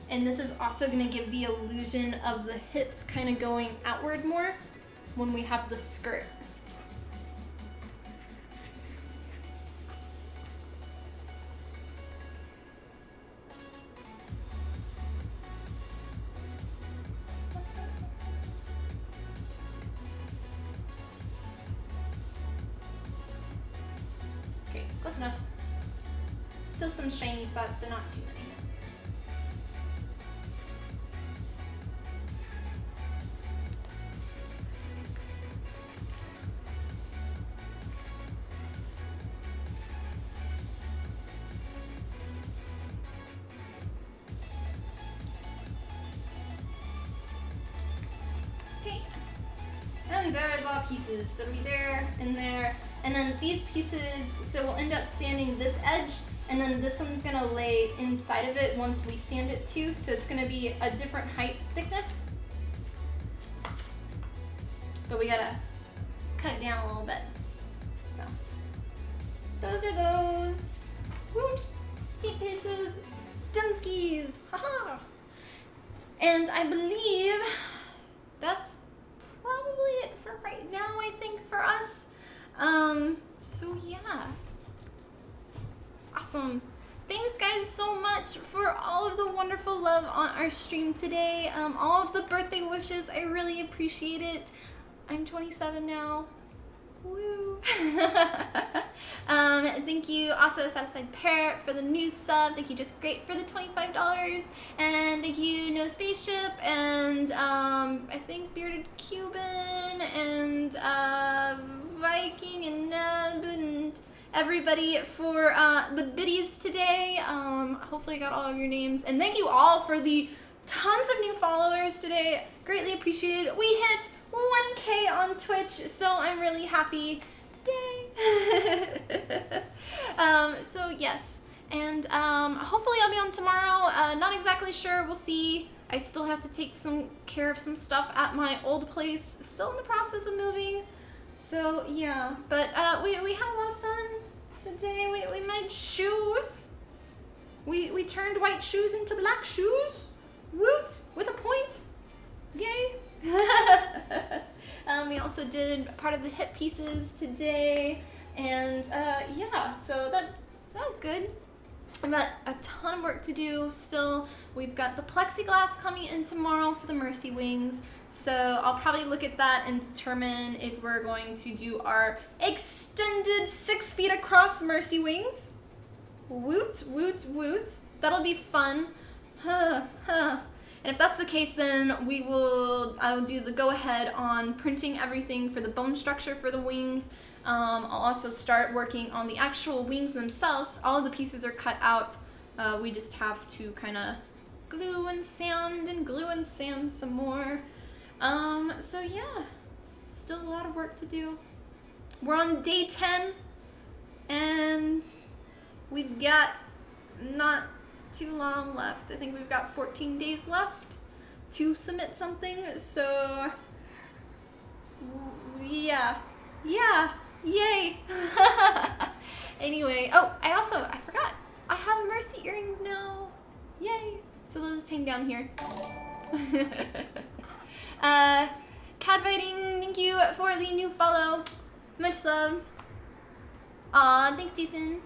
And this is also going to give the illusion of the hips kind of going outward more when we have the skirt. Still some shiny spots, but not too many. Okay. And there's our pieces. So it'll be there and there. And then these pieces, so we'll end up sanding this edge, and then this one's gonna lay inside of it once we sand it too. So it's gonna be a different height thickness. But we gotta cut it down a little bit. So those are those. Woot! Heat pieces, Dunskies, haha! And I believe that's probably it for right now, I think, for us. So yeah. Awesome. Thanks guys so much for all of the wonderful love on our stream today. All of the birthday wishes, I really appreciate it. I'm 27 now. Woo. Thank you also Satisfied Parrot for the new sub. Thank you Just Great for the $25. And thank you No Spaceship and I think Bearded Cuban and Viking and Neb and everybody for the biddies today. Hopefully I got all of your names. And thank you all for the tons of new followers today. Greatly appreciated. We hit 1K on Twitch, so I'm really happy. Yay! So yes, and hopefully I'll be on tomorrow. Not exactly sure, we'll see. I still have to take care of some stuff at my old place. Still in the process of moving. So yeah, but we had a lot of fun today. We made shoes. We turned white shoes into black shoes. Woot! With a point. Yay! We also did part of the hip pieces today, and yeah, so that was good. I've got a ton of work to do still. We've got the plexiglass coming in tomorrow for the Mercy Wings, so I'll probably look at that and determine if we're going to do our extended 6 feet across Mercy Wings. Woot, woot, woot. That'll be fun. Huh, huh. And if that's the case, then I'll do the go-ahead on printing everything for the bone structure for the wings. I'll also start working on the actual wings themselves. All the pieces are cut out. We just have to kind of glue and sand some more. So yeah, still a lot of work to do. We're on day 10, and we've got not too long left. I think we've got 14 days left to submit something, so yeah, yay. Anyway, oh, I forgot, I have Mercy earrings now, yay. So they'll just hang down here. Cat biting, thank you for the new follow, much love. Aw, thanks Jason.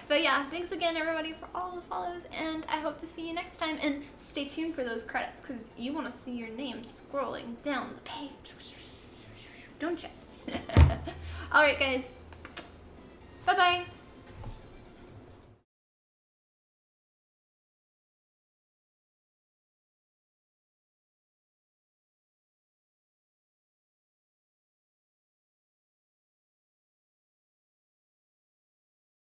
But yeah, thanks again everybody for all the follows, and I hope to see you next time, and stay tuned for those credits because you want to see your name scrolling down the page, don't you? Alright guys, bye bye.